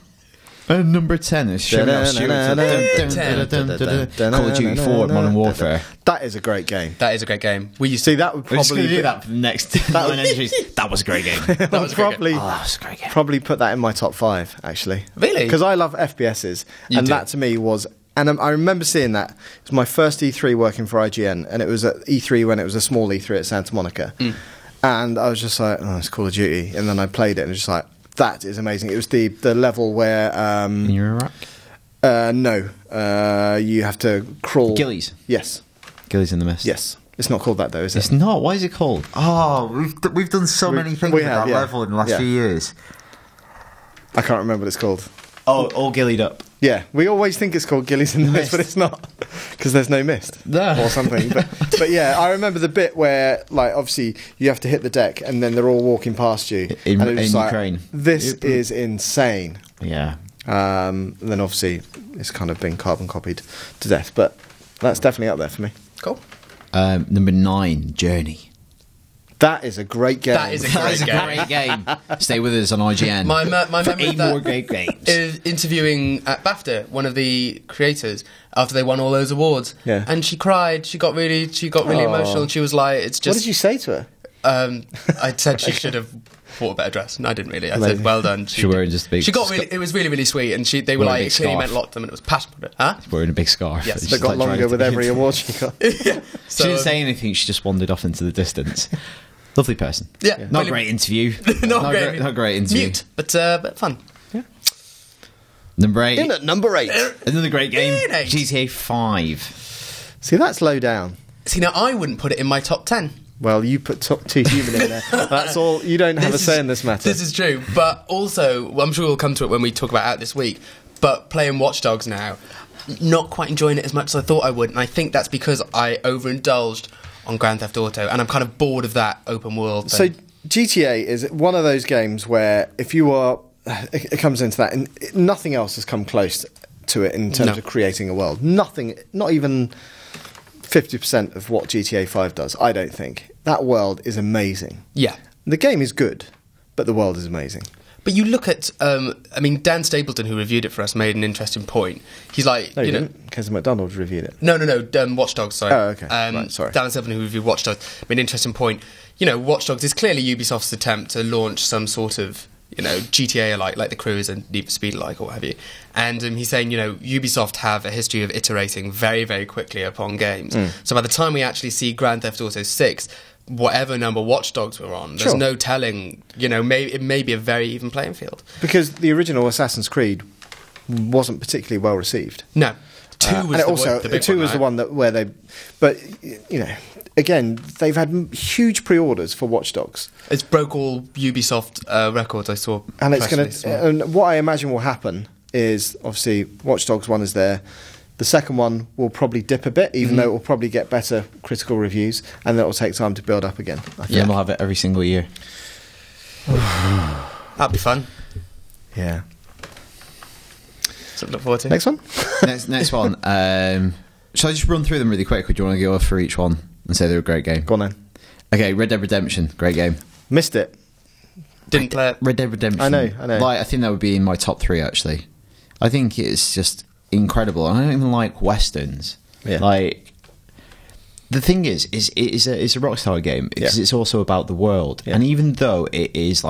Number 10 is Call of Duty 4 Modern Warfare. That is a great game. That is a great game. We used to see that would probably do that for the next 9 entries. That was a great game. That was a great game. Oh, that was a great game. Probably put that in my top 5, actually. Really? Because I love FPSs, and that to me was... And I remember seeing that. It was my first E3 working for IGN, and it was at E3 when it was a small E3 at Santa Monica. And I was just like, oh, it's Call of Duty. And then I played it, and just like, that is amazing. It was the level where... in Iraq? No. You have to crawl... Gillies? Yes. Gillies in the Mist? Yes. It's not called that, though, is it? It's not. Why is it called? Oh, we've done so many things at that level in the last few years. I can't remember what it's called. Oh, all gillied up. Yeah, we always think it's called Gillies in the Mist, but it's not, because there's no mist or something. But yeah, I remember the bit where, like, obviously you have to hit the deck, and then they're all walking past you. In Ukraine. This is insane. Yeah. Then obviously it's kind of been carbon copied to death, but that's definitely up there for me. Cool. Number 9, Journey. That is a great game. That is a great game. Stay with us on IGN. My memory of that more great games. is interviewing at BAFTA one of the creators after they won all those awards. Yeah. And she cried. She got really emotional. And she was like, "It's just." What did you say to her? I said she should have thought a better dress, and I didn't really. I said, "Well done." She wearing just a big. She got really. It was really, really sweet, and they were like, it clearly meant a lot to them, and it was passionate. Huh? She's wearing a big scarf. Yes, that got longer with every award she got. Yeah. She didn't say anything. She just wandered off into the distance. Lovely person. Yeah. Not great interview. Not great interview. Mute, but fun. Number 8. In at number 8. Another great game. In 8. GTA 5. See, that's low down. See, now I wouldn't put it in my top 10. Well, you put top 2 human in there. That's all. You don't have a say in this matter. This is true, but also, well, I'm sure we'll come to it when we talk about Out This Week, but playing Watch Dogs now, not quite enjoying it as much as I thought I would, and I think that's because I overindulged on Grand Theft Auto, and I'm kind of bored of that open world thing. So GTA is one of those games where if you are... It comes into that, and nothing else has come close to it in terms of creating a world. Nothing, not even 50% of what GTA 5 does, I don't think. That world is amazing. Yeah. The game is good, but the world is amazing. But you look at, Dan Stapleton, who reviewed it for us, made an interesting point. He's like... No, you didn't. Kez McDonald reviewed it. No, Watch Dogs, sorry. Oh, okay. Right, sorry. Dan Stapleton, who reviewed Watch Dogs, made an interesting point. Watch Dogs is clearly Ubisoft's attempt to launch some sort of... GTA like the Crew is and Need for Speed alike or what have you. And he's saying, Ubisoft have a history of iterating very, very quickly upon games. So by the time we actually see Grand Theft Auto 6, whatever number Watch Dogs were on, there's no telling, it may be a very even playing field. Because the original Assassin's Creed wasn't particularly well received. No. 2 was the big 2 one, was right? the one where they... But, again, they've had huge pre-orders for Watch Dogs. It's broke all Ubisoft records I saw. And it's going to... And what I imagine will happen is, obviously, Watch Dogs 1 is there. The second one will probably dip a bit, even though it will probably get better critical reviews, and that will take time to build up again. Yeah, we'll have it every single year. That'd be fun. Yeah. Something to look forward to. Next one? Next one. Shall I just run through them really quick, or do you want to go for each one and say they're a great game? Go on then. Okay, Red Dead Redemption, great game. Missed it. Didn't play it. Red Dead Redemption. I know. I think that would be in my top 3, actually. I think it's just incredible. I don't even like westerns. Yeah. The thing is it's a Rockstar game because it's also about the world. Yeah. And even though it is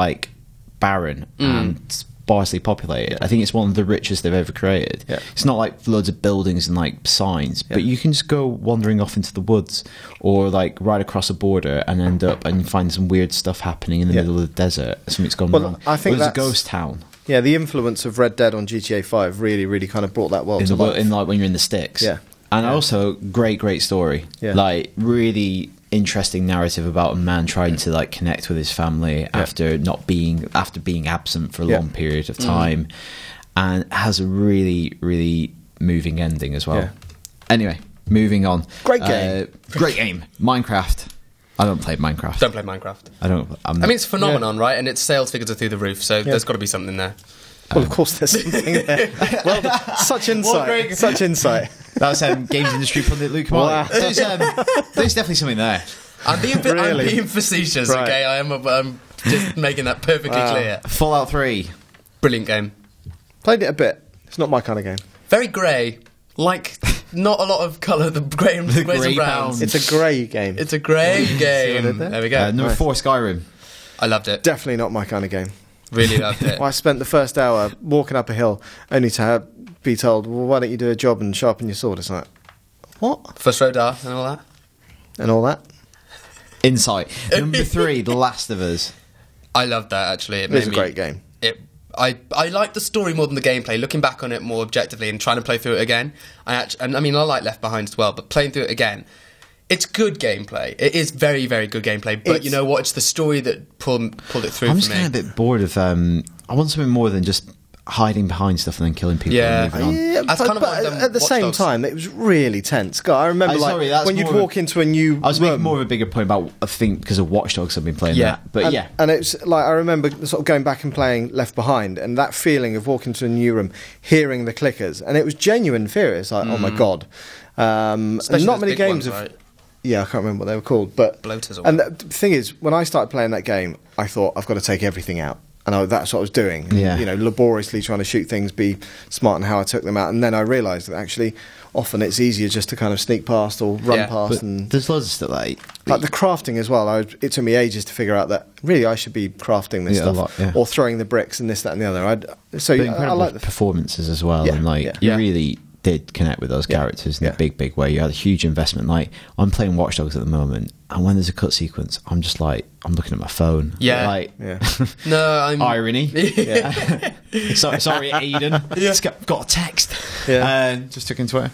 barren and sparsely populated, I think it's one of the richest they've ever created. Yeah. It's not like loads of buildings and signs, but you can just go wandering off into the woods or ride across a border and end up and find some weird stuff happening in the middle of the desert. Something's gone wrong. I think there's a ghost town. Yeah, the influence of Red Dead on GTA 5 really, really kind of brought that world to life. When you're in the sticks. Yeah. And also, great story. Yeah. Really interesting narrative about a man trying to connect with his family after being absent for a long period of time, and has a really, really moving ending as well. Yeah. Anyway, moving on. Great game. Great game. Minecraft. I don't play Minecraft. Don't play Minecraft. I don't. I mean, it's a phenomenon, right? And its sales figures are through the roof, so there's got to be something there. Well, of course there's something there. Well, such insight. Such insight. That was games industry pundit Luke. Wow. There's definitely something there. I'm being facetious, right. Okay? I'm just making that perfectly clear. Fallout 3. Brilliant game. Played it a bit. It's not my kind of game. Very grey. Not a lot of colour, the greys and browns. It's a grey game. It's a grey game. There we go. Number 4, Skyrim. I loved it. Definitely not my kind of game. Really loved it. I spent the first hour walking up a hill only to be told, well, why don't you do a job and sharpen your sword? It's like, what? First row Darth and all that? And all that? Insight. Number 3, The Last of Us. I loved that, actually. It's a great game. I like the story more than the gameplay. Looking back on it more objectively and trying to play through it again, I like Left Behind as well, but playing through it again, it's good gameplay. It is very, very good gameplay. But you know what? It's the story that pulled it through for me. I'm just getting a bit bored of... I want something more than just hiding behind stuff and then killing people and moving on. Yeah, but at the same time, it was really tense. God, I remember when you'd walk into a new I was room. making more of a bigger point about, I think, because of Watch Dogs I've been playing that. But and it's I remember sort of going back and playing Left Behind, and that feeling of walking to a new room, hearing the clickers, and it was genuine fear. It's like, oh my God. Not many games have... Right? Yeah, I can't remember what they were called. But Bloaters. And the thing is, when I started playing that game, I thought, I've got to take everything out. And that's what I was doing. Yeah. You know, laboriously trying to shoot things, be smart in how I took them out. And then I realised that actually, often it's easier just to kind of sneak past or run Yeah. past. But And there's loads of stuff like the crafting as well. It took me ages to figure out that really I should be crafting this Yeah, a stuff lot, yeah. or throwing the bricks and this, that, and the other. but I incredible like the performances as well, Yeah, and like yeah. you Yeah. really did connect with those Yeah. characters in Yeah. a big way. You had a huge investment. Like I'm playing Watch Dogs at the moment, and when there's a cut sequence, I'm just like I'm looking at my phone. Yeah. like Yeah. No, I'm irony. Yeah. Sorry, Aiden. Just got a text. Yeah. Just took into it.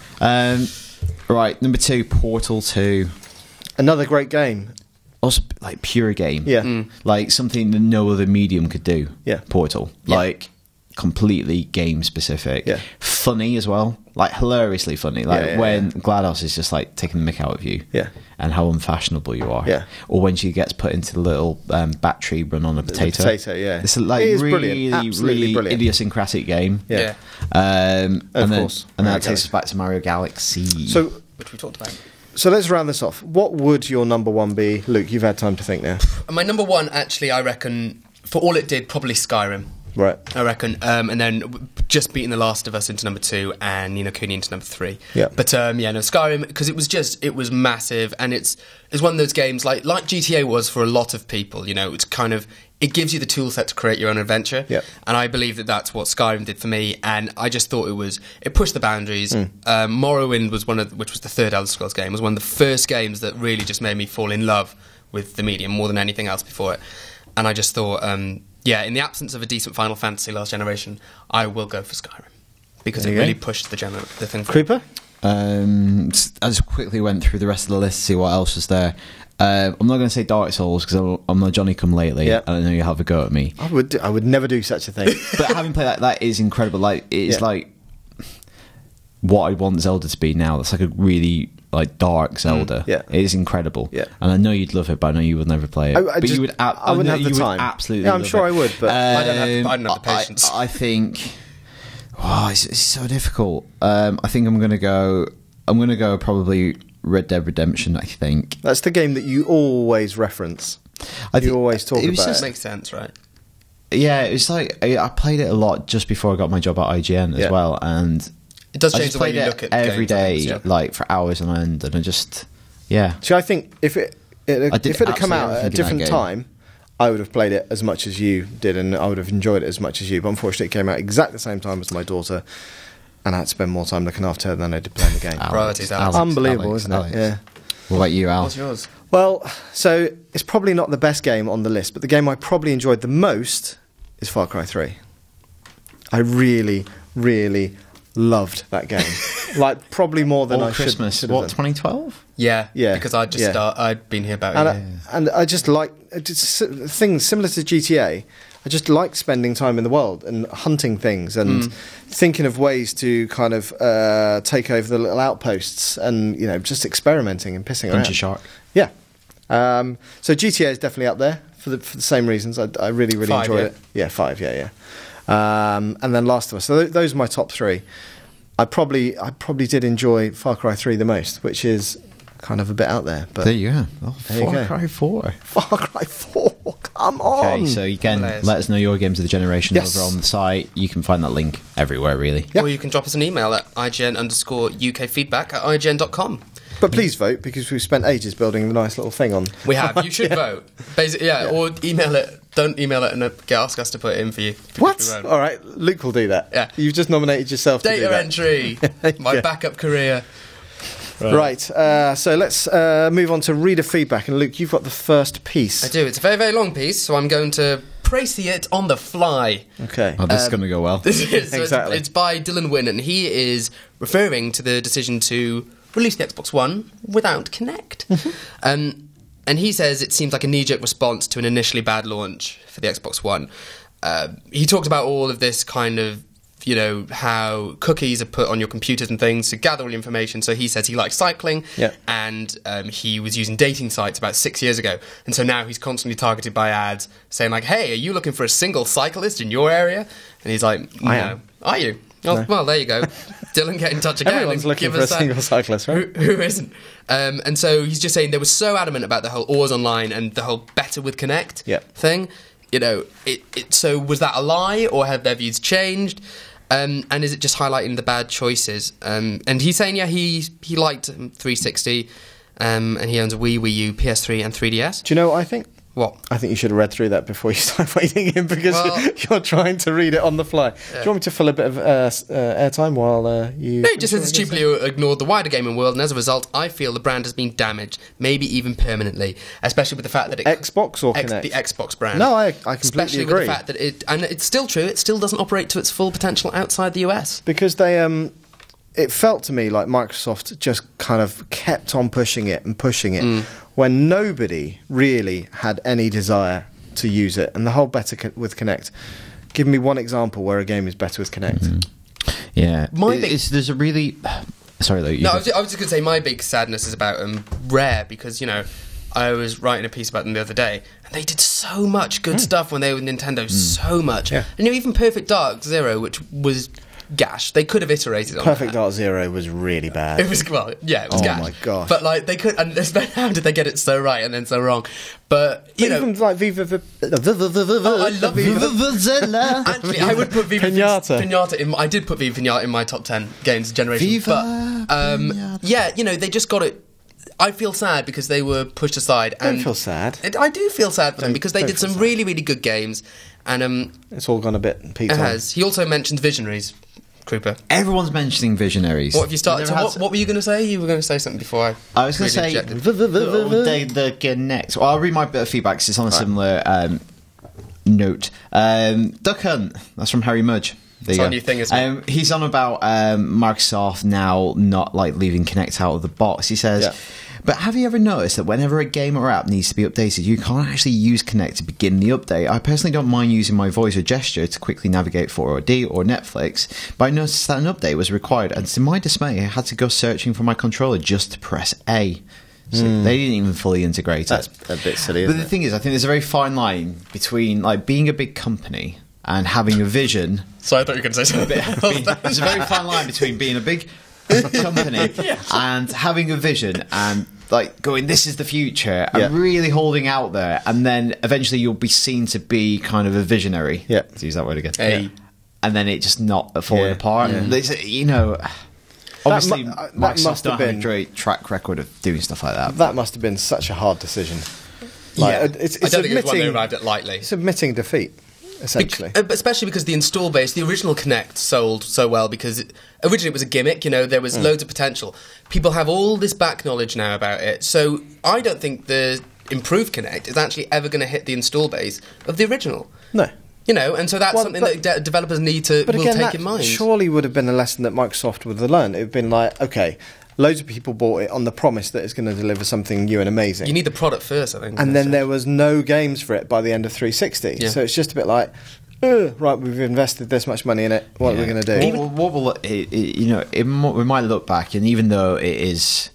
Right, number 2, Portal 2. Another great game. Also, like pure game. Yeah. Like something that no other medium could do. Yeah. Portal. Yeah. Like completely game specific. Yeah. Funny as well. Like hilariously funny. Like Yeah, when GLaDOS is just like taking the mick out of you. Yeah. And how unfashionable you are. Yeah. Or when she gets put into the little battery run on a potato. potato, yeah. It's like It is really, brilliant. Absolutely really brilliant. idiosyncratic game. Yeah. And Of then, course, And Mario that takes us back to Mario Galaxy. So which we talked about. let's round this off. What would your number 1 be? Luke, you've had time to think now. And my number 1, actually, I reckon, for all it did, probably Skyrim. Right. I reckon, and then just beating The Last of Us into number 2 and Ni no Kuni into number 3. Yeah. But Skyrim, because it was massive, and it's one of those games like GTA was for a lot of people. You know, it's kind of, it gives you the tool set to create your own adventure. Yeah. And I believe that that's what Skyrim did for me, and I just thought it pushed the boundaries. Morrowind was which was the third Elder Scrolls game, was one of the first games that really just made me fall in love with the medium more than anything else before it. And I just thought, in the absence of a decent Final Fantasy last generation, I will go for Skyrim because There it you really go. pushed the thing. Krupa? I just quickly went through the rest of the list to see what else was there. I'm not going to say Dark Souls because I'm not Johnny Come Lately. Yeah. And I know you have a go at me. I would never do such a thing. But having played that is incredible. Like it's Yeah. like what I want Zelda to be now. That's like a really like dark Zelda. Yeah. It is incredible. Yeah. And I know you'd love it, but I know you would never play it. I But just- you would. I wouldn't have the time. Absolutely. Yeah, I'm love sure it. I would, but I don't have the patience. I think. Oh, it's so difficult. I think I'm gonna go probably Red Dead Redemption. I think. that's the game that you always reference. You always talk it was about just- it. Makes sense, right? Yeah, it's like I played it a lot just before I got my job at IGN as Yeah. well, and It does I change just the way played you it look at every games, I day, think, yeah. like for hours on end, and I just See, I think if it had come out at a absolutely everything in that different game. time, I would have played it as much as you did, and I would have enjoyed it as much as you. But unfortunately, it came out exactly the same time as my daughter, and I had to spend more time looking after her than I did playing the game. Priorities, Alex. Unbelievable, isn't it? Alex. Yeah. What about you, Al? What's yours? Well, so it's probably not the best game on the list, but the game I probably enjoyed the most is Far Cry 3. I really, really loved that game. Like, probably more than All I Christmas. should What, have. 2012? Yeah, Yeah, because I'd been here about a year. And I just like things similar to GTA. I just like spending time in the world and hunting things and thinking of ways to kind of take over the little outposts and, you know, just experimenting and pissing around. Punch a shark. Yeah. So GTA is definitely up there for the same reasons. I really, really 5, enjoyed yeah. it. Yeah, 5. Yeah. And then Last of Us. So those are my top 3. I probably did enjoy Far Cry 3 the most, which is kind of a bit out there. But There you go. Oh, There you Far go. Cry 4. Far Cry 4, come on! Okay, so you can Hilarious. let us know your games of the generation Yes. over on the site. You can find that link everywhere, really. Yep. Or you can drop us an email at ign_ukfeedback@ign.com. But please vote, because we've spent ages building a nice little thing on. We have. You should vote. Basically, yeah. Or email it. Don't email it and ask us to put it in for you. because What? we won't. All right, Luke will do that. Yeah. You've just nominated yourself to do Data that. entry. My Yeah. backup career. Right, so let's move on to reader feedback. And Luke, you've got the first piece. I do. It's a very, very long piece, so I'm going to précis it on the fly. Okay. Oh, this is going to go well. This is, so Exactly. it's by Dylan Wynn, and he is referring to the decision to release the Xbox One without Kinect. And he says it seems like a knee-jerk response to an initially bad launch for the Xbox One. He talked about all of this kind of, you know, how cookies are put on your computers and things to gather all the information. So he says he likes cycling, Yeah. and he was using dating sites about 6 years ago. And so now he's constantly targeted by ads saying like, hey, are you looking for a single cyclist in your area? And he's like, no. I am. Are you? Oh, No. Well, there you go. Dylan, get in touch again. Everyone's and looking give for a us that. single cyclist, right? Who isn't? And so he's just saying they were so adamant about the whole always online and the whole better with Connect Yeah. thing. So was that a lie, or have their views changed? And is it just highlighting the bad choices? And he's saying, he liked 360, and he owns a Wii U, PS3, and 3DS. Do you know what I think? What? I think you should have read through that before you start wading in, because you're trying to read it on the fly. Do you want me to fill a bit of airtime while you... No, it just says it's cheaply ignored the wider gaming world, and as a result, I feel the brand has been damaged, maybe even permanently, especially with the fact that it... Xbox or Kinect? The Xbox brand. No, I completely especially agree. With the fact that and it's still true, it still doesn't operate to its full potential outside the US. Because they... it felt to me like Microsoft just kind of kept on pushing it when nobody really had any desire to use it. And the whole better with Kinect. Give me one example where a game is better with Kinect. Yeah. There's a really... Sorry, Luke. No, I was just going to say my big sadness is about Rare, because, I was writing a piece about them the other day, and they did so much good stuff when they were Nintendo, so much. Yeah. And even Perfect Dark Zero, which was... gash. They could have iterated on Perfect that. Dark Zero was really bad. It was gash. Oh my gosh. But they could, and how did they get it so right and then so wrong? But even like Viva. I love Viva. Actually, I would put Viva Pinata. I did put Viva Pinata in my top 10 games generation. Viva Pinata. They just got it. I feel sad because they were pushed aside. Don't feel sad. I do feel sad for them because they did some really, really good games, and it's all gone a bit peaked. It has. He also mentioned Visionaries. Krupa. Everyone's mentioning Visionaries. What have you started? So what were you going to say? You were going to say something before I was going to say the Kinect. Well, I'll read my bit of feedback because it's on a similar note. Duck Hunt. That's from Harry Mudge. It's a new thing, isn't it? He's on about Microsoft now not leaving Kinect out of the box. He says, but have you ever noticed that whenever a game or app needs to be updated, you can't actually use Kinect to begin the update? I personally don't mind using my voice or gesture to quickly navigate 4OD or Netflix, but I noticed that an update was required, and to my dismay, I had to go searching for my controller just to press A. So they didn't even fully integrate it. That's a bit silly, But the thing is, I think there's a very fine line between being a big company and having a vision. So I thought you were going to say something. There's a very fine line between being a big company and having a vision and going, this is the future, and really holding out there, and then eventually you'll be seen to be kind of a visionary. Yeah, to use that word again. And then it just not falling apart. Obviously, Microsoft don't have a great track record of doing stuff like that. That must have been such a hard decision. It's I don't think it's one they arrived at lightly. Submitting defeat. Essentially. Especially because the install base, the original Kinect sold so well because originally it was a gimmick, there was loads of potential. People have all this back knowledge now about it, so I don't think the improved Kinect is actually ever going to hit the install base of the original. No. And so that's something that developers need to take in mind. Surely would have been a lesson that Microsoft would have learned. It would have been like, okay, loads of people bought it on the promise that it's going to deliver something new and amazing. You need the product first, I think. And then there was no games for it by the end of 360. Yeah. So it's just a bit like, right, we've invested this much money in it. What are we going to do? We might look back, and even though it is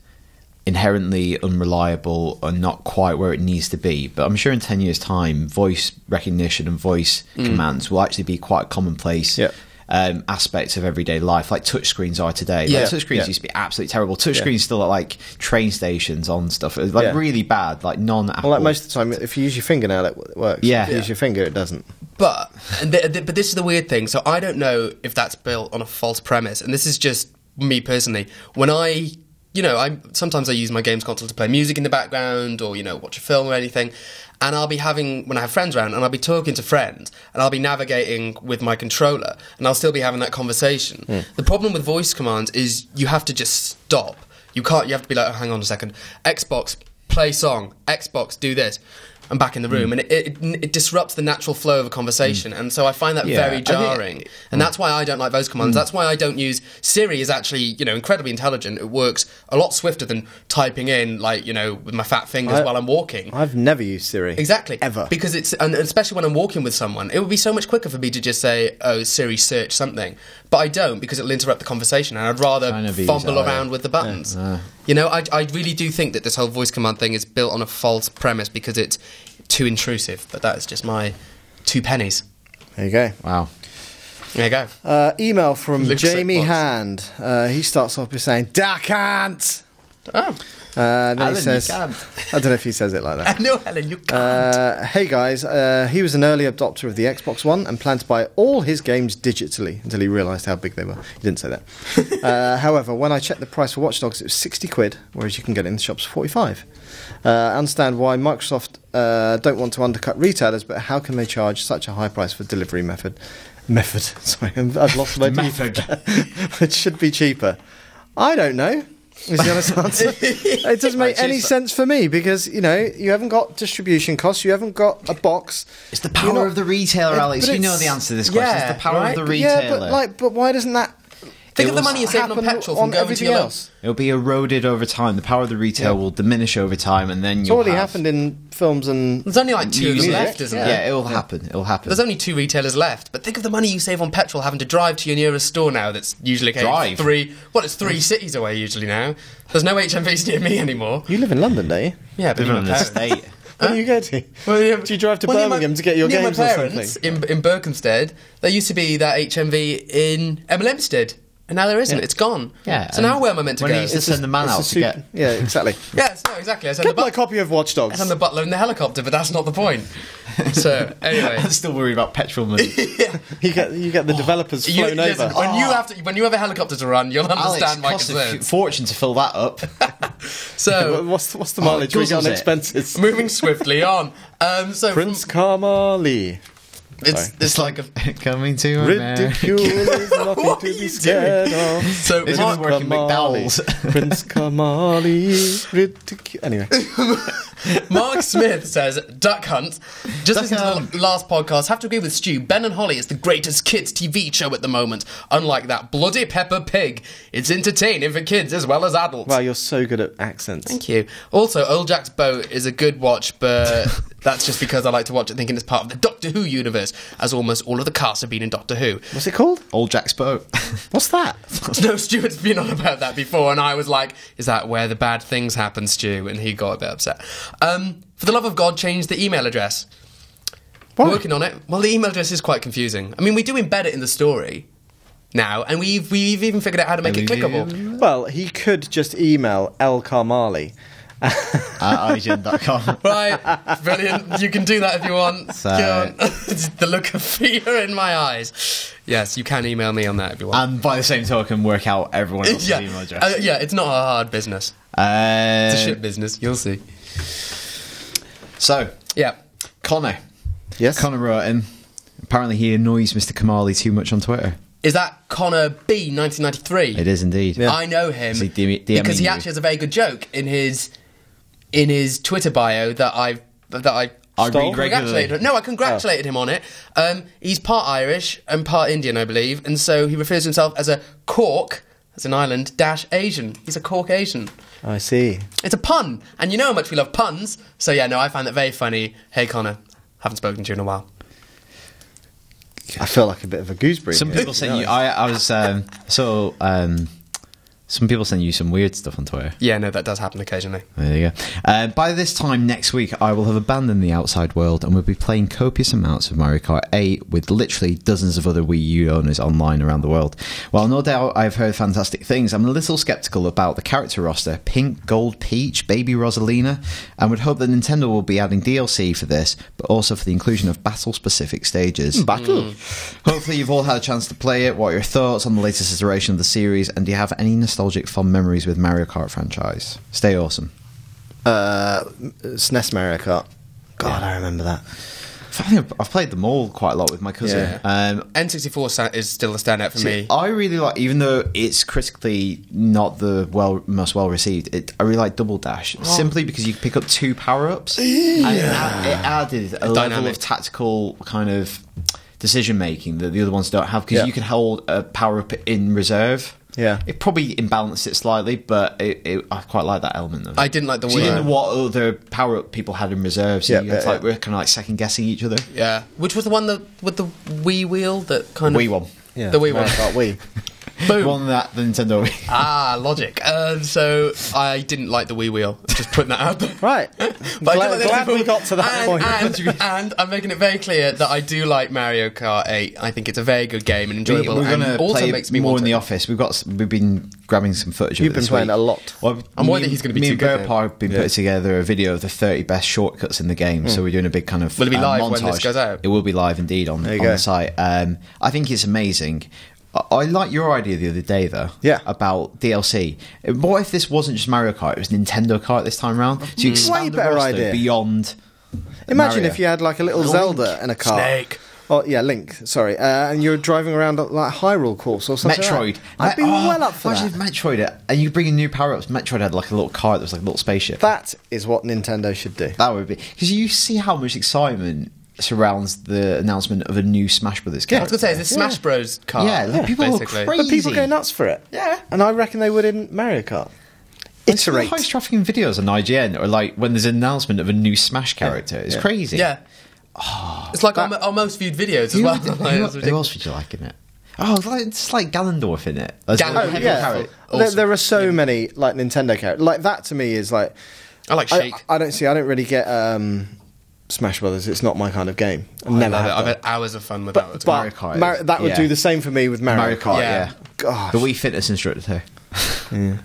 inherently unreliable and not quite where it needs to be, but I'm sure in 10 years' time, voice recognition and voice commands will actually be quite commonplace. Yeah. Aspects of everyday life, like touchscreens are today. Touchscreens used to be absolutely terrible. Touchscreens still are train stations on stuff, really bad, non-Apple. Well, most of the time, if you use your finger now, it works. If you use your finger, it doesn't. But this is the weird thing. So I don't know if that's built on a false premise, and this is just me personally. When sometimes I use my games console to play music in the background, or watch a film or anything. And I'll be when I have friends around, and I'll be talking to friends, and I'll be navigating with my controller, and I'll still be having that conversation. The problem with voice commands is you have to just stop. You have to be like, oh, hang on a second. Xbox, play song. Xbox, do this. I'm back in the room, and it disrupts the natural flow of a conversation, and so I find that very jarring, and that's why I don't like voice commands. That's why I don't use Siri. Is actually incredibly intelligent. It works a lot swifter than typing in with my fat fingers while I'm walking. I've never used Siri ever because and especially when I'm walking with someone, it would be so much quicker for me to just say, "Oh, Siri, search something," but I don't because it'll interrupt the conversation, and I'd rather fumble around with the buttons. I really do think that this whole voice command thing is built on a false premise because it's too intrusive, but that's just my 2 pennies. There you go. Wow. There you go. Email from Jamie Hand. He starts off by saying, Duck Hunt! Oh. Then Alan, he says, you can't. I don't know if he says it like that. No, Helen, you can't. Hey guys, he was an early adopter of the Xbox One and planned to buy all his games digitally until he realised how big they were. He didn't say that. However, when I checked the price for Watch Dogs, it was £60, whereas you can get it in the shops for 45. I understand why Microsoft don't want to undercut retailers, but how can they charge such a high price for delivery method? Sorry, I've lost my Method. It should be cheaper. I don't know. Is the honest answer? It doesn't make any sense for me because you haven't got distribution costs, you haven't got a box. It's the power of the retailer, Alex. You know the answer to this question. It's the power of the retailer. Yeah, but why doesn't that? Think of the money you're saving on petrol from going to your else. It'll be eroded over time. The power of the retail will diminish over time, and then it's already happened in films and. There's only like 2 of them left, isn't there? Yeah, it'll happen. It'll happen. There's only 2 retailers left, but think of the money you save on petrol having to drive to your nearest store now. That's usually Drive? 3 cities away usually now. There's no HMVs near me anymore. You live in London, don't you? Yeah, but Living on an estate. Where do you go to? Do you drive to Birmingham to get your games or something? In Berkhamsted, there used to be that HMV in Hemel Hempstead. And now there isn't. It's gone. Yeah. So now where am I meant to when go? he used to send the man out to get. Yeah, exactly. Yes, no, exactly. I sent Get my copy of Watch Dogs. I sent the butler in the helicopter, but that's not the point. So anyway, I'm still worried about petrol money. You get the developers flown listen, over. when you have a helicopter to run, you'll understand my Alex, costs a concerns. fortune to fill that up. So What's the mileage we get on guzzles it. expenses? moving swiftly on. So Prince Kamali. it's like a Coming to America. Ridicule is nothing to be scared of. so It's Mark, just working McDowell's. Prince Kamali. Ridicule. Anyway. Mark Smith says, Duck Hunt. Just listen to the last podcast. Have to agree with Stu. Ben and Holly is the greatest kids' TV show at the moment. Unlike that bloody Peppa Pig. It's entertaining for kids as well as adults. Wow, you're so good at accents. Thank you. Also, Old Jack's Boat is a good watch, but that's just because I like to watch it thinking it's part of the Doctor Who universe, as almost all of the cast have been in Doctor Who. What's it called? Old Jack's Boat. What's that? No, Stuart's been on about that before, and I was like, is that where the bad things happen, Stu? And he got a bit upset. For the love of God, change the email address. What? Working on it. Well, the email address is quite confusing. I mean, we do embed it in the story now, and we've even figured out how to make it clickable. Well, he could just email El Kamali. At ign.com. Right, brilliant. You can do that if you want. So- Go on. The look of fear in my eyes. Yes, you can email me on that if you want. And by the same token, work out everyone else's email address. Yeah, it's not a hard business. It's a shit business. You'll see. So, Yeah. Connor. Yes. Connor wrote in. Apparently, he annoys Mr. Kamali too much on Twitter. Is that Connor B 1993? It is indeed. Yeah. I know him Is he DMing because he you? actually has a very good joke in his Twitter bio that I Stole? congratulated him. No, I congratulated him on it. He's part Irish and part Indian, I believe, and so he refers to himself as a Cork, as an island, - Asian. He's a Caucasian. I see. It's a pun, and you know how much we love puns. So yeah, no, I find that very funny. Hey Connor, haven't spoken to you in a while. I feel like a bit of a gooseberry. Some people send you. I was some people send you some weird stuff on Twitter. Yeah, no, that does happen occasionally. There you go. By this time next week, I will have abandoned the outside world and will be playing copious amounts of Mario Kart 8 with literally dozens of other Wii U owners online around the world. While no doubt I've heard fantastic things, I'm a little sceptical about the character roster: Pink, Gold, Peach, Baby Rosalina, and would hope that Nintendo will be adding DLC for this, but also for the inclusion of battle-specific stages. Battle. Hopefully you've all had a chance to play it. What are your thoughts on the latest iteration of the series, and do you have any nostalgic fond memories with Mario Kart franchise? Stay awesome. SNES Mario Kart. God, I remember that. I've played them all quite a lot with my cousin. Yeah. N64 is still a standout for me. I really like, even though it's critically not the most well received, I really like Double Dash simply because you pick up 2 power-ups and it added a level of tactical kind of decision making that the other ones don't have, because you can hold a power-up in reserve. Yeah. It probably imbalanced it slightly, but I quite like that element of it. I didn't like the So you didn't Wii. know what other power-up people had in reserve, so you had to, we're kind of like second-guessing each other. Yeah. Which was the one with the Wii wheel that kind of... Wii one. Yeah. The Wii Mario one. Kart Wii. Boom. One that the Nintendo Wii. Logic. So I didn't like the Wii Wheel. Just putting that out there. Right. But I do like Glad the we got to that point. And I'm making it very clear that I do like Mario Kart 8. I think it's a very good game and enjoyable. We're going and to also play makes me more want in the to. office. We've been grabbing some footage of You've it been this playing week. it a lot. Well, I'm worried that he's going to be too good Me at and it. Bear have been putting together a video of the 30 best shortcuts in the game. So we're doing a big kind of Will it be live montage. when this goes out? It will be live indeed on you the go. site. I think it's amazing. I like your idea the other day, though. Yeah. About DLC. What if this wasn't just Mario Kart? It was Nintendo Kart this time around. So you expand Way the better roster idea. beyond. Imagine Mario. if you had like a little Zelda in a car. Snake. Oh yeah, Link. Sorry, and you're driving around like Hyrule course or something. Metroid. I'd be well up for imagine that. if Metroid, and you bring in new power ups. Metroid had like a little car that was like a little spaceship. That is what Nintendo should do. That would be, because you see how much excitement surrounds the announcement of a new Smash Brothers game. I was going to say, it's a Smash Bros. Car. Yeah, like, people basically. are crazy. But people go nuts for it. Yeah. And I reckon they would in Mario Kart. It's the Iterate. highest trafficking videos on IGN, or like when there's an announcement of a new Smash character. It's crazy. Yeah. It's like our most viewed videos as well. Who else would you like in it? Oh, it's like Ganondorf in it. As Ganondorf, well. Oh, Heavy yeah. carrot. There, Awesome. there are so many like Nintendo characters. Like that to me is like I like Shake. I don't really get Smash Brothers. It's not my kind of game. I never have I've done. had hours of fun with that. But Mario Kart that would yeah. do the same for me with Mario Kart. Yeah. Gosh. The Wii Fitness instructor too.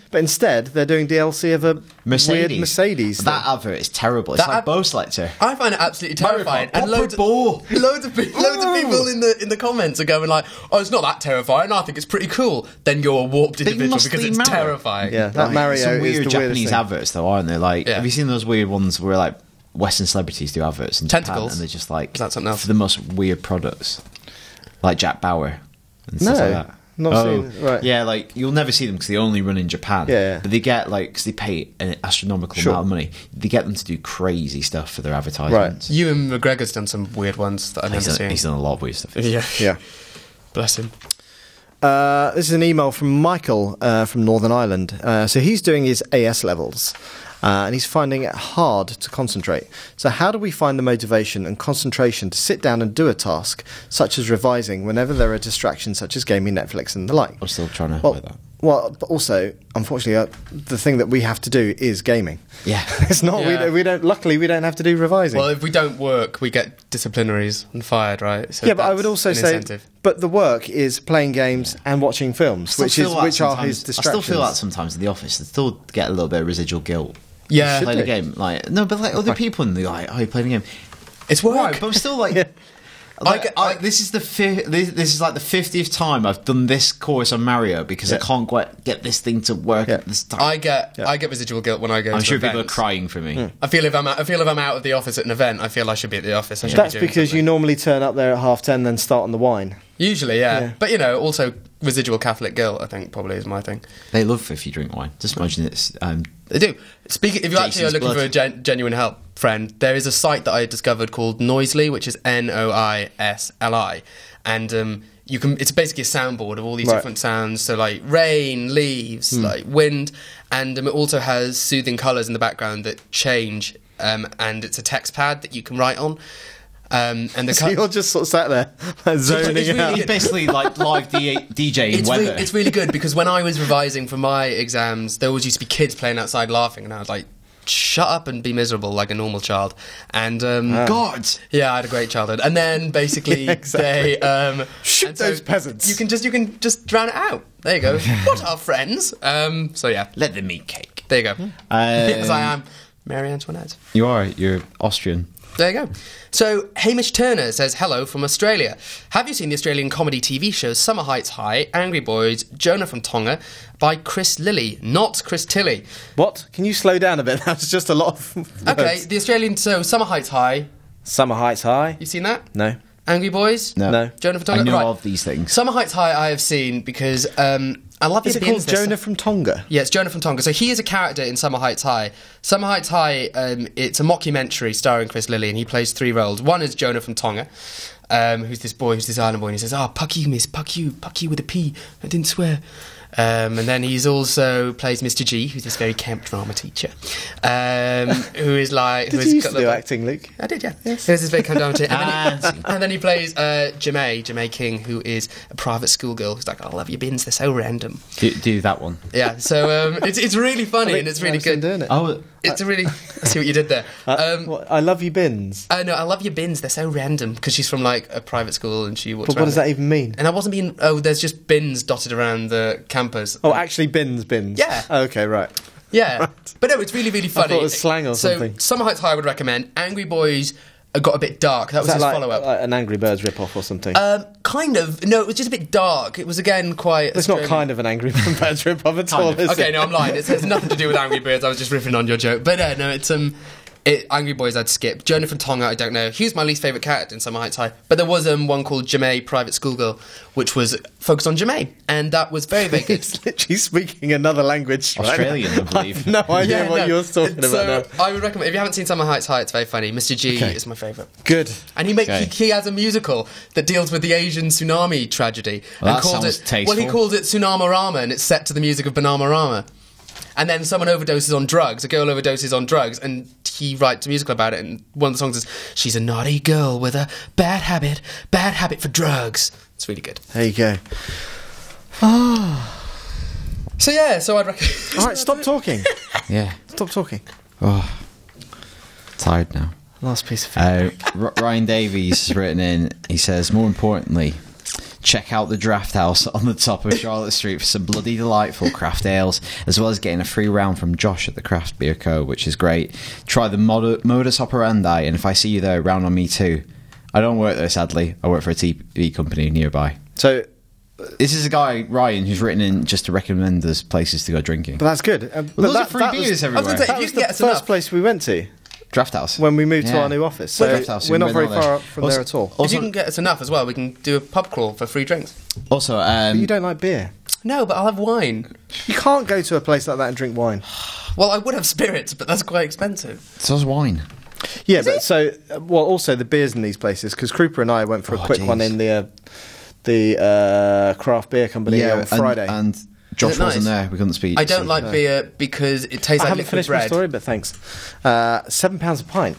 But instead, they're doing DLC of a weird Mercedes. That thing. advert is terrible. It's That like ad- Bo Selector. I find it absolutely terrifying, Mario Kart, and loads of people in the comments are going like, "Oh, it's not that terrifying. I think it's pretty cool." Then you're a warped individual must because be it's Mario. terrifying. Yeah, that Mario Some is weird the weirdest Japanese thing. adverts, though, aren't they? Like, Yeah. have you seen those weird ones where like Western celebrities do adverts in Tentacles? Japan, and they're just like Is that something else? for the most weird products, like Jack Bauer and stuff No, like that. not seen. Right. Yeah, like you'll never see them because they only run in Japan. Yeah. But they get like because they pay an astronomical Sure. amount of money. They get them to do crazy stuff for their advertisements. Ewan McGregor's done some weird ones that I've never seen. He's done a lot of weird stuff. Yeah, Yeah. bless him. This is an email from Michael from Northern Ireland. So he's doing his AS levels. And he's finding it hard to concentrate. So how do we find the motivation and concentration to sit down and do a task, such as revising, whenever there are distractions such as gaming, Netflix and the like? I'm still trying to Well, play that. well, but also, unfortunately, the thing that we have to do is gaming. Yeah. It's not. Yeah. We don't. Luckily, we don't have to do revising. Well, if we don't work, we get disciplinaries and fired, right? So yeah, but I that's would also an say, incentive. but the work is playing games and watching films, which are his I distractions. still feel that sometimes in the office. I still get a little bit of residual guilt. Yeah. Playing the do. game, like no, but like other people in the like, oh, you playing the game. It's work. Right, but I'm still like, Yeah. this is this is like the 50th time I've done this course on Mario because I Yeah. can't quite get this thing to work Yeah. at this time. I get residual guilt when I go. I'm to sure people are events. crying for me. I feel if I'm out of the office at an event, I feel I should be at the office. I should That's be doing because you something. normally turn up there at 10:30, then start on the wine. Usually, yeah. Yeah. But also residual Catholic guilt. I think probably is my thing. They love if you drink wine. Just imagine it's They do. Speaking, if you actually are Jason's looking blood. for a genuine help, friend, there is a site that I discovered called Noisely, which is Noisli, and you can. It's basically a soundboard of all these Right. different sounds. So like rain, leaves, like wind, and it also has soothing colours in the background that change. And it's a text pad that you can write on. And the So you're just sort of sat there like, zoning it's really out. He's basically like live DJ in weather. it's really good because when I was revising for my exams, there always used to be kids playing outside laughing, and I was like, "Shut up and be miserable like a normal child." And God. yeah, I had a great childhood. And then basically Yeah, exactly. they Shoot and those peasants. You can just drown it out. There you go. What are friends? So yeah, Let them eat cake. there you go. Yes, I am Mary Antoinette. You are. You're Austrian. There you go. So, Hamish Turner says, hello from Australia. Have you seen the Australian comedy TV show Summer Heights High, Angry Boys, Jonah from Tonga, by Chris Lilly, not Chris Tilley? What? Can you slow down a bit? That's just a lot of words. Okay, the Australian, so Summer Heights High, Summer Heights High? you seen that? No. Angry Boys? No. Jonah from Tonga? I know Right. of these things. Summer Heights High I have seen because I love the Is it called Jonah from Tonga? Yeah, it's Jonah from Tonga. So he is a character in Summer Heights High. Summer Heights High, it's a mockumentary starring Chris Lilly, and he plays 3 roles. One is Jonah from Tonga. who's this island boy, and he says, puck you, miss, puck you with a P, I didn't swear. And then he's also plays Mr. G, who's this very camp drama teacher, who is like... Did you used to do acting, Luke? I did, yeah. Yes. Who's this very camp drama teacher. And then he plays Jamae King, who is a private schoolgirl who's like, I love your bins, they're so random. Do that one. Yeah, so it's really funny and it's really good. Doing it. Oh, It's a really... I see what you did there. I love you bins. No, I love your bins, they're so random, because she's from like a private school and she walks But what does that even mean? And I wasn't being... Oh, there's just bins dotted around the campus. Oh, actually bins. Yeah. Okay, right. Yeah. Right. But no, it's really, really funny. I thought it was slang or something. So, Summer Heights High I would recommend. Angry Boys got a bit dark. That was his follow-up. Like an Angry Birds rip-off or something? Kind of. No, it was just a bit dark. It was, again, quite... It's not kind of an Angry Birds rip-off at all, is Okay, it? no, I'm lying. It has nothing to do with Angry Birds. I was just riffing on your joke. But no, it's... Angry Boys I'd skip. Jonah from Tonga, I don't know. He was my least favourite character in Summer Heights High. But there was one called Jamae, Private Schoolgirl, which was focused on Jamae. And that was very, very good. He's literally speaking another language. Australian, right? I believe. I have no idea what you're talking about now. I would recommend, if you haven't seen Summer Heights High, it's very funny. Mr. G is my favourite. Good. And he has a musical that deals with the Asian tsunami tragedy. Well, and that calls sounds it, tasteful. Well, he calls it Tsunama-rama, and it's set to the music of Banana-rama. And then someone overdoses on drugs, a girl overdoses on drugs, and he writes a musical about it, and one of the songs is, she's a naughty girl with a bad habit for drugs. It's really good. There you go. So I'd recommend... All right, stop talking. yeah. Stop talking. Oh, tired now. Last piece of feedback. Ryan Davies has written in, he says, more importantly, check out the Draft House on the top of Charlotte Street for some bloody delightful craft ales, as well as getting a free round from Josh at the Craft Beer Co., which is great. Try the modus operandi, and if I see you there, round on me too. I don't work there, sadly. I work for a TV company nearby. So this is a guy, Ryan, who's written in just to recommend us places to go drinking. But that's good. But those are free beers everywhere. I was gonna say, That was the first place we went to. Draft House. When we moved to our new office. So Draft House, we're not very there. far up from there at all. If you can get us enough as well, we can do a pub crawl for free drinks. Also, But you don't like beer. No, but I'll have wine. You can't go to a place like that and drink wine. Well, I would have spirits, but that's quite expensive. so's wine. Yeah, also the beers in these places, because Krupa and I went for a quick one in the craft beer company on Friday. And Josh wasn't there. We couldn't speak. I don't like beer because it tastes I like haven't liquid finished bread. my story, but thanks. £7 a pint.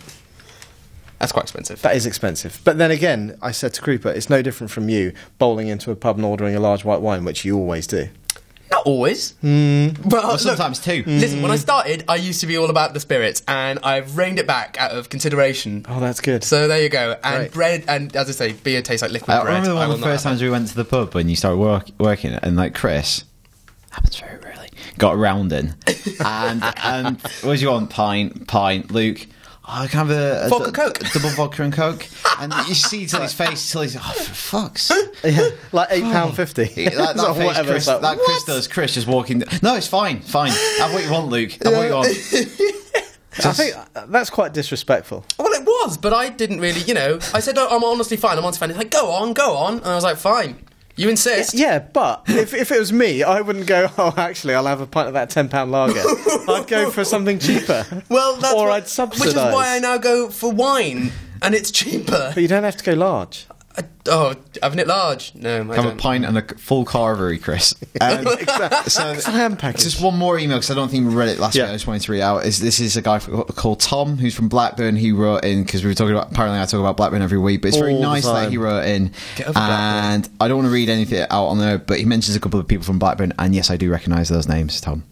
That's quite expensive. That is expensive. But then again, I said to Krupa, it's no different from you bowling into a pub and ordering a large white wine, which you always do. Not always. Well, sometimes too. Listen, when I started, I used to be all about the spirits, and I've reined it back out of consideration. Oh, that's good. So there you go. And Great. bread, and as I say, beer tastes like liquid I bread. remember one I will of the not first have times we went to the pub when you started working, and like Chris, happens very rarely, got a round in, and what do you want? Pint. Luke, I can have a Vodka Coke. double vodka and Coke, and you see till his face, till he's, oh, for fuck's sake. Yeah, like £8.50. That face, Chris does. Chris just walking. No, it's fine. Have what you want, Luke. Have what you want. I think that's quite disrespectful. Well, it was, but I didn't really, I said, I'm honestly fine. He's like, go on. And I was like, fine. You insist? Yeah, but if it was me, I wouldn't go, oh, actually, I'll have a pint of that £10 lager. I'd go for something cheaper. Well, I'd subsidise. Which is why I now go for wine, and it's cheaper. But you don't have to go large. Having it large? No, I Have don't. a pint and a full carvery, Chris. So Ham package. just one more email because I don't think we read it last week. I just wanted to read it out. This is a guy called Tom who's from Blackburn. He wrote in because we were talking about. Apparently, I talk about Blackburn every week, but it's very All the nice that time. he wrote in. Get over And I don't want to read anything out on there, but he mentions a couple of people from Blackburn, and yes, I do recognise those names, Tom.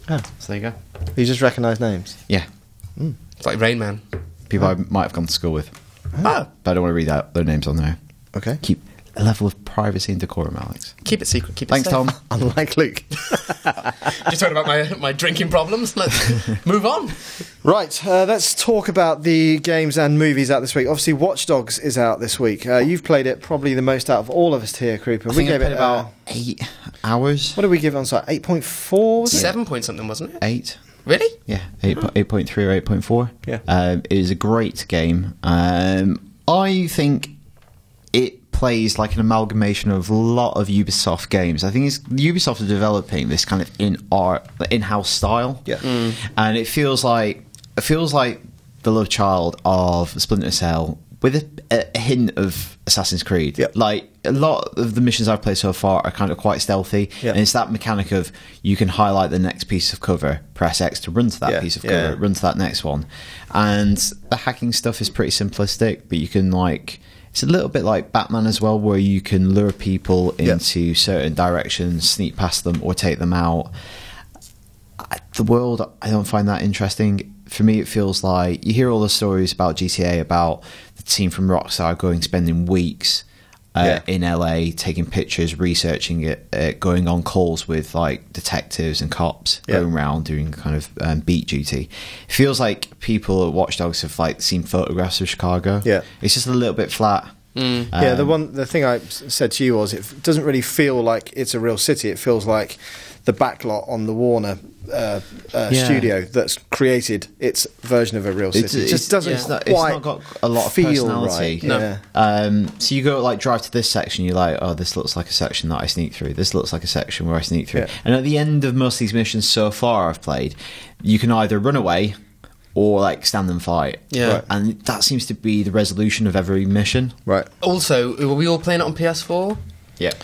Oh, So there you go. you just recognise names. Yeah, It's like Rain Man. people I might have gone to school with, Oh, but I don't want to read out their names on there. Okay. Keep a level of privacy and decorum, Alex. keep it secret. Keep it Thanks, safe. Tom. Unlike Luke. Just talking about my drinking problems. Let's move on. Right, let's talk about the games and movies out this week. Obviously, Watch Dogs is out this week. You've played it probably the most out of all of us here, Krupa. I think I played about 8 hours. What did we give it on site? 8.4? Was it? 7 point something, wasn't it? 8. Really? Yeah, 8.3 or 8.4. Yeah. It is a great game. I think it plays like an amalgamation of a lot of Ubisoft games. I think Ubisoft are developing this kind of in-house style. Yeah. And it feels like the love child of Splinter Cell with a hint of Assassin's Creed. Yep. Like, a lot of the missions I've played so far are kind of quite stealthy, and it's that mechanic of you can highlight the next piece of cover, press X to run to that piece of cover, run to that next one, and the hacking stuff is pretty simplistic, but you can, like, it's a little bit like Batman as well, where you can lure people into certain directions, sneak past them, or take them out. The world, I don't find that interesting. For me, it feels like you hear all the stories about GTA, about the team from Rockstar spending weeks in LA, taking pictures, researching it, going on calls with like detectives and cops, going around doing kind of beat duty. It feels like people at Watch Dogs have like seen photographs of Chicago. Yeah, it's just a little bit flat. The thing I said to you was, it doesn't really feel like it's a real city. It feels like the backlot on the Warner studio that's created its version of a real city. It just doesn't quite it's not got a lot of feel personality. Right. No. So you go like drive to this section, you're like, oh, this looks like a section that I sneak through. This looks like a section where I sneak through. And at the end of most of these missions so far I've played, you can either run away or like stand and fight. And that seems to be the resolution of every mission. Also, were we all playing it on PS4? Yep.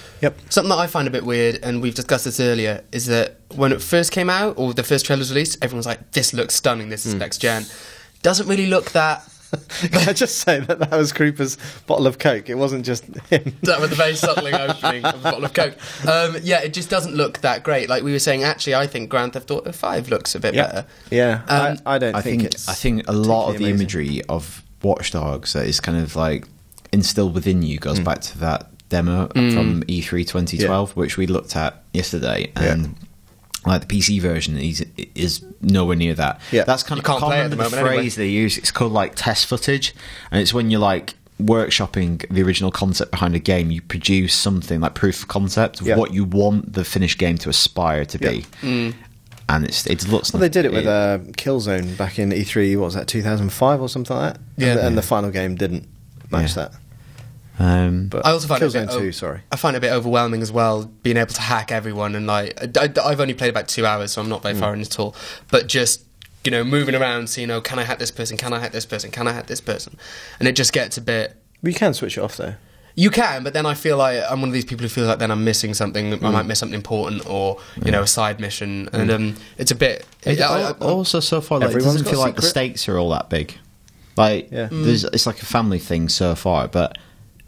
Something that I find a bit weird, and we've discussed this earlier, is that when it first came out, or the first trailer was released, everyone's like, this looks stunning, this is next gen. Doesn't really look that... Can I just say that was Krupa's bottle of Coke? It wasn't just him. That with the very subtle opening of a bottle of Coke. It just doesn't look that great. Like we were saying, actually, I think Grand Theft Auto 5 looks a bit better. I don't think it's... I think a lot of the imagery of Watch Dogs that is kind of like instilled within you goes back to that demo from E3 2012, which we looked at yesterday, and like the PC version is nowhere near that. That's kind of, can't play it at the moment phrase they use. It's called like test footage, and it's when you're like workshopping the original concept behind a game, you produce something like proof of concept of what you want the finished game to aspire to be. And it looks. Well, they did it with Killzone back in E3. What was that, 2005 or something like that? And the final game didn't match that. But I also find Killzone 2, I find it a bit overwhelming as well, being able to hack everyone, and like I've only played about 2 hours, so I'm not very far in at all. But just moving around, so can I hack this person? Can I hack this person? Can I hack this person? And it just gets a bit. You can switch it off though. You can, but then I feel like I'm one of these people who feels like then I'm missing something. I might miss something important, or a side mission, and it's a bit. Also, so far, like, it doesn't feel like the stakes are all that big. Like, it's like a family thing so far, but.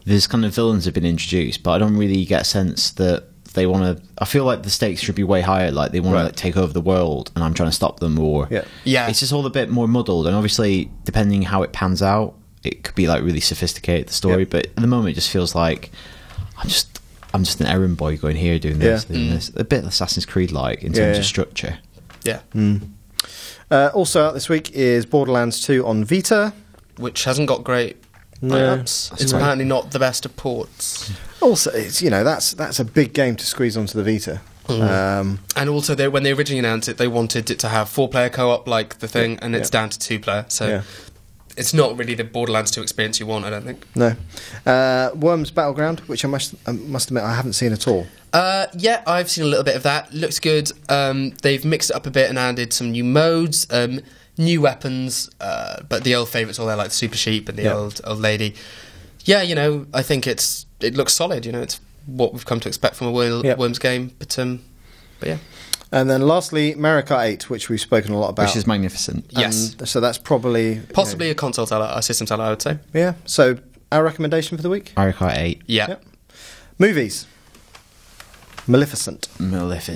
There's kind of villains have been introduced, but I don't really get a sense that they want to... I feel like the stakes should be way higher, like they want to take over the world and I'm trying to stop them, or... It's just all a bit more muddled, and obviously, depending how it pans out, it could be like really sophisticated, the story, but at the moment it just feels like I'm just an errand boy going here, doing this, doing this. A bit Assassin's Creed-like in terms of structure. Also out this week is Borderlands 2 on Vita. Which hasn't got great... it's apparently not the best of ports. Also, it's that's a big game to squeeze onto the Vita. And also, when they originally announced it, they wanted it to have 4-player co-op like the thing, and it's down to 2-player. So it's not really the Borderlands 2 experience you want, I don't think. No. Worms Battleground, which I must admit I haven't seen at all. I've seen a little bit of that. Looks good. They've mixed it up a bit and added some new modes. New weapons, but the old favourites all there, like the Super Sheep and the old lady. I think it looks solid. It's what we've come to expect from a Worms game. But yeah. And then lastly, Mario Kart 8, which we've spoken a lot about, which is magnificent. Yes. So that's possibly a console seller, a system seller, I would say. Yeah. So our recommendation for the week: Mario Kart 8. Yeah. Movies. Maleficent. Which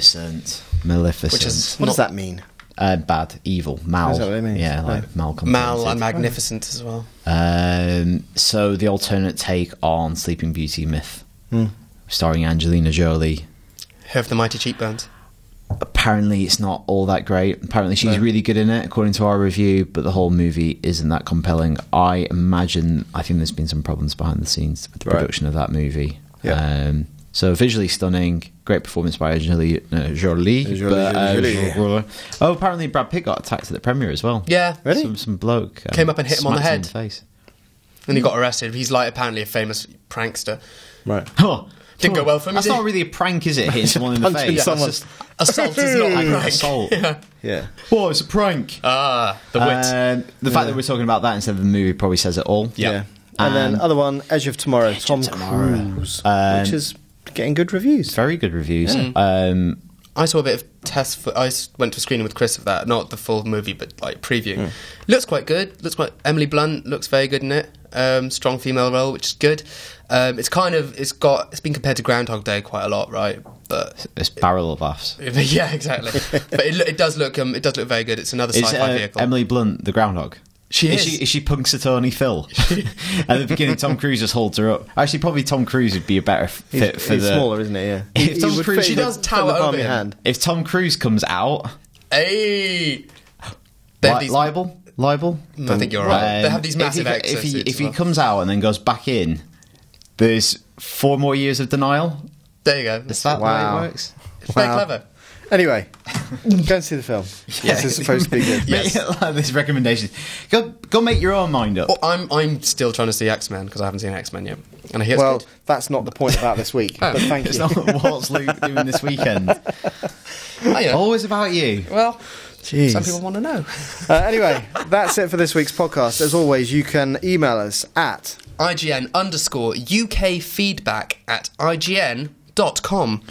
is what does that mean? Bad, evil, mal. Is that what I mean? Yeah, like mal. Mal and magnificent as well. So the alternate take on Sleeping Beauty myth, starring Angelina Jolie. Her of the mighty cheekbones. Apparently it's not all that great. Apparently she's really good in it, according to our review, but the whole movie isn't that compelling. I think there's been some problems behind the scenes with the production of that movie. So visually stunning, great performance by Angelina Jolie. Oh, apparently Brad Pitt got attacked at the premiere as well. Yeah, really? Some bloke came up and hit him on the head, in the face, and he got arrested. He's like apparently a famous prankster. Right. Didn't go well for him. That's not really a prank, is it? Hitting someone in the face. Assault is not a prank. Assault. Yeah. Well, it's a prank. The wit. The fact that we're talking about that instead of the movie probably says it all. Yeah. And then other one, Edge of Tomorrow, Tom Tomorrow. Cruise, which is getting good reviews. Very good reviews. I saw a bit of test. I went to a screening with Chris of that, not the full movie, but like preview. Looks quite good. Emily Blunt looks very good in it. Strong female role, which is good. It's been compared to Groundhog Day quite a lot, right? But it's barrel of laughs. Yeah, exactly. But it does look very good. It's another sci-fi vehicle. Emily Blunt, the groundhog. She is. Is she Punxsutawney Phil? At the beginning, Tom Cruise just holds her up. Actually, probably Tom Cruise would be a better fit for he's smaller, isn't he? Yeah. If Tom Cruise, she does tower over him. Hand. If Tom Cruise comes out, Hey, libel. I think you're right. They have these massive if he comes out and then goes back in, there's 4 more years of denial. There you go. Is that the way it works? It's very clever. Anyway, go and see the film. This is supposed to be good. Yes. This recommendation. Go make your own mind up. I'm still trying to see X-Men because I haven't seen X-Men yet. And I hear it's good. That's not the point about this week. But thank you. It's not what's Luke doing this weekend. Yeah. Always about you. Well, Jeez. some people want to know. Anyway, that's it for this week's podcast. As always, you can email us at ign_UKfeedback@ign.com.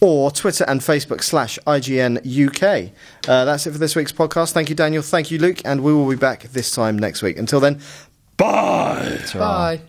or Twitter and Facebook /IGN-UK. That's it for this week's podcast. Thank you, Daniel. Thank you, Luke. And we will be back this time next week. Until then, bye. Bye.